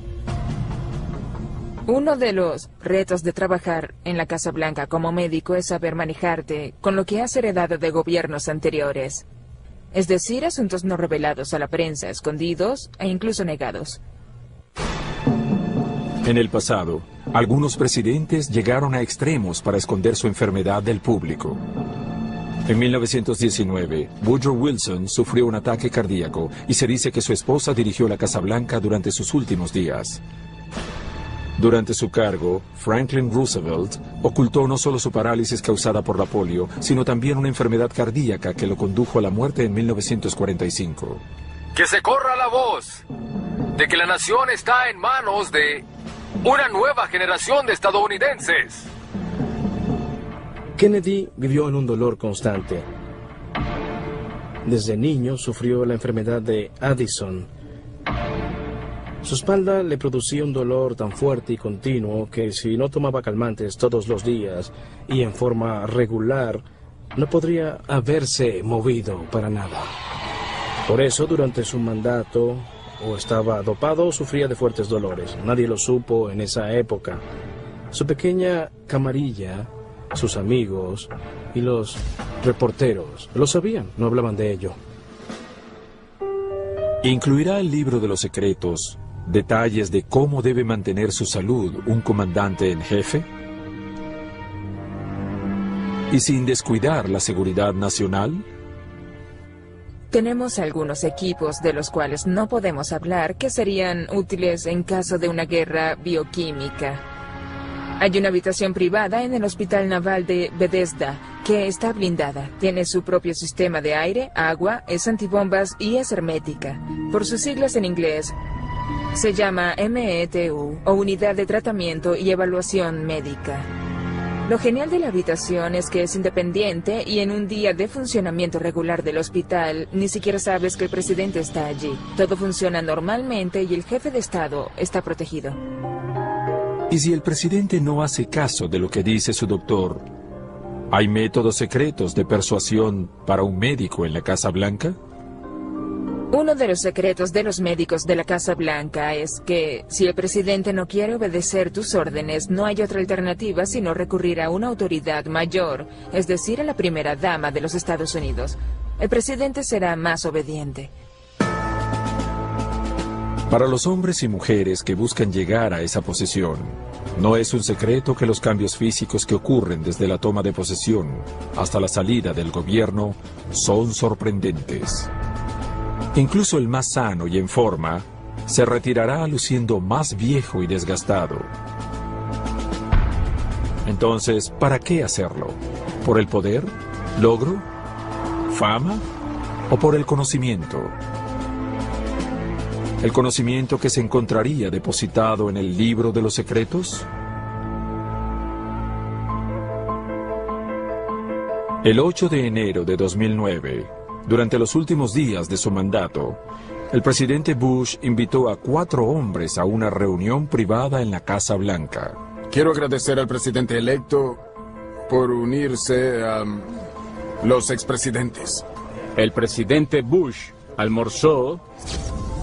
Uno de los retos de trabajar en la Casa Blanca como médico es saber manejarte con lo que has heredado de gobiernos anteriores. Es decir, asuntos no revelados a la prensa, escondidos e incluso negados. En el pasado, algunos presidentes llegaron a extremos para esconder su enfermedad del público. En 1919, Woodrow Wilson sufrió un ataque cardíaco y se dice que su esposa dirigió la Casa Blanca durante sus últimos días. Durante su cargo, Franklin Roosevelt ocultó no solo su parálisis causada por la polio, sino también una enfermedad cardíaca que lo condujo a la muerte en 1945. Que se corra la voz de que la nación está en manos de una nueva generación de estadounidenses. Kennedy vivió en un dolor constante. Desde niño sufrió la enfermedad de Addison. Su espalda le producía un dolor tan fuerte y continuo que si no tomaba calmantes todos los días y en forma regular, no podría haberse movido para nada. Por eso, durante su mandato, o estaba dopado o sufría de fuertes dolores. Nadie lo supo en esa época. Su pequeña camarilla, sus amigos y los reporteros lo sabían, no hablaban de ello. ¿Incluirá el libro de los secretos detalles de cómo debe mantener su salud un comandante en jefe? ¿Y sin descuidar la seguridad nacional? Tenemos algunos equipos de los cuales no podemos hablar que serían útiles en caso de una guerra bioquímica. Hay una habitación privada en el Hospital Naval de Bethesda que está blindada. Tiene su propio sistema de aire, agua, es antibombas y es hermética. Por sus siglas en inglés, se llama METU o Unidad de Tratamiento y Evaluación Médica. Lo genial de la habitación es que es independiente y en un día de funcionamiento regular del hospital ni siquiera sabes que el presidente está allí. Todo funciona normalmente y el jefe de Estado está protegido. ¿Y si el presidente no hace caso de lo que dice su doctor? ¿Hay métodos secretos de persuasión para un médico en la Casa Blanca? Uno de los secretos de los médicos de la Casa Blanca es que si el presidente no quiere obedecer tus órdenes, no hay otra alternativa sino recurrir a una autoridad mayor, es decir, a la primera dama de los Estados Unidos. El presidente será más obediente. Para los hombres y mujeres que buscan llegar a esa posición, no es un secreto que los cambios físicos que ocurren desde la toma de posesión hasta la salida del gobierno son sorprendentes. Incluso el más sano y en forma se retirará luciendo más viejo y desgastado. Entonces, ¿para qué hacerlo? ¿Por el poder? ¿Logro? ¿Fama? ¿O por el conocimiento? ¿El conocimiento que se encontraría depositado en el libro de los secretos? El 8 de enero de 2009, durante los últimos días de su mandato, el presidente Bush invitó a 4 hombres a una reunión privada en la Casa Blanca. Quiero agradecer al presidente electo por unirse a los expresidentes. El presidente Bush almorzó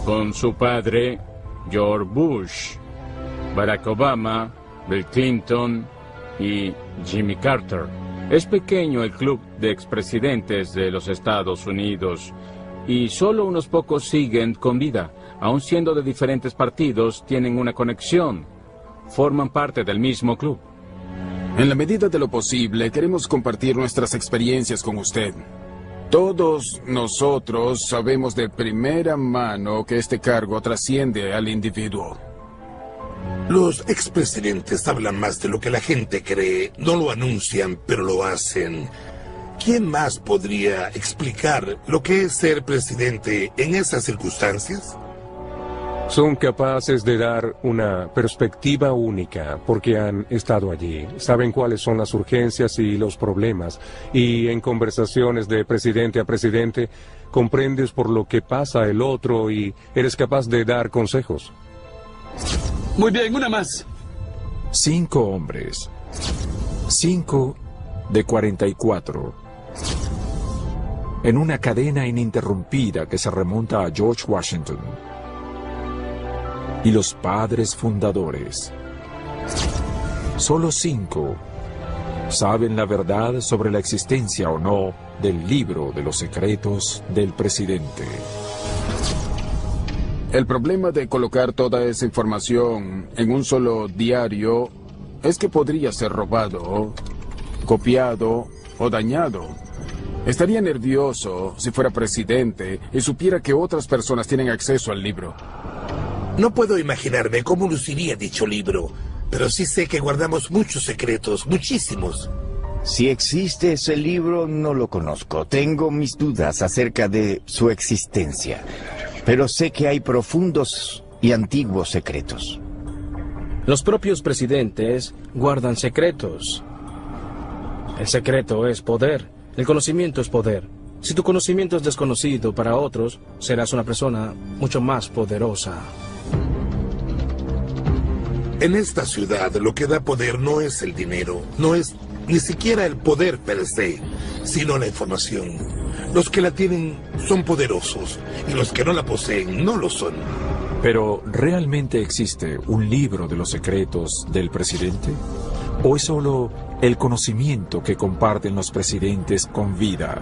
con su padre, George Bush, Barack Obama, Bill Clinton y Jimmy Carter. Es pequeño el club de expresidentes de los Estados Unidos y solo unos pocos siguen con vida. Aun siendo de diferentes partidos, tienen una conexión. Forman parte del mismo club. En la medida de lo posible, queremos compartir nuestras experiencias con usted. Todos nosotros sabemos de primera mano que este cargo trasciende al individuo. Los expresidentes hablan más de lo que la gente cree, no lo anuncian, pero lo hacen. ¿Quién más podría explicar lo que es ser presidente en esas circunstancias? Son capaces de dar una perspectiva única porque han estado allí. Saben cuáles son las urgencias y los problemas. Y en conversaciones de presidente a presidente, comprendes por lo que pasa el otro y eres capaz de dar consejos. Muy bien, una más. 5 hombres. 5 de 44. En una cadena ininterrumpida que se remonta a George Washington. Y los padres fundadores. Solo 5 saben la verdad sobre la existencia o no del libro de los secretos del presidente. El problema de colocar toda esa información en un solo diario es que podría ser robado, copiado o dañado. Estaría nervioso si fuera presidente y supiera que otras personas tienen acceso al libro. No puedo imaginarme cómo luciría dicho libro, pero sí sé que guardamos muchos secretos, muchísimos. Si existe ese libro, no lo conozco. Tengo mis dudas acerca de su existencia. Pero sé que hay profundos y antiguos secretos. Los propios presidentes guardan secretos. El secreto es poder. El conocimiento es poder. Si tu conocimiento es desconocido para otros, serás una persona mucho más poderosa. En esta ciudad lo que da poder no es el dinero, no es ni siquiera el poder per se, sino la información. Los que la tienen son poderosos y los que no la poseen no lo son. Pero, ¿realmente existe un libro de los secretos del presidente? ¿O es solo el conocimiento que comparten los presidentes con vida?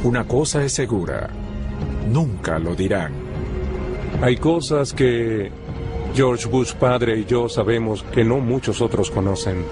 Una cosa es segura, nunca lo dirán. Hay cosas que George Bush padre y yo sabemos que no muchos otros conocen.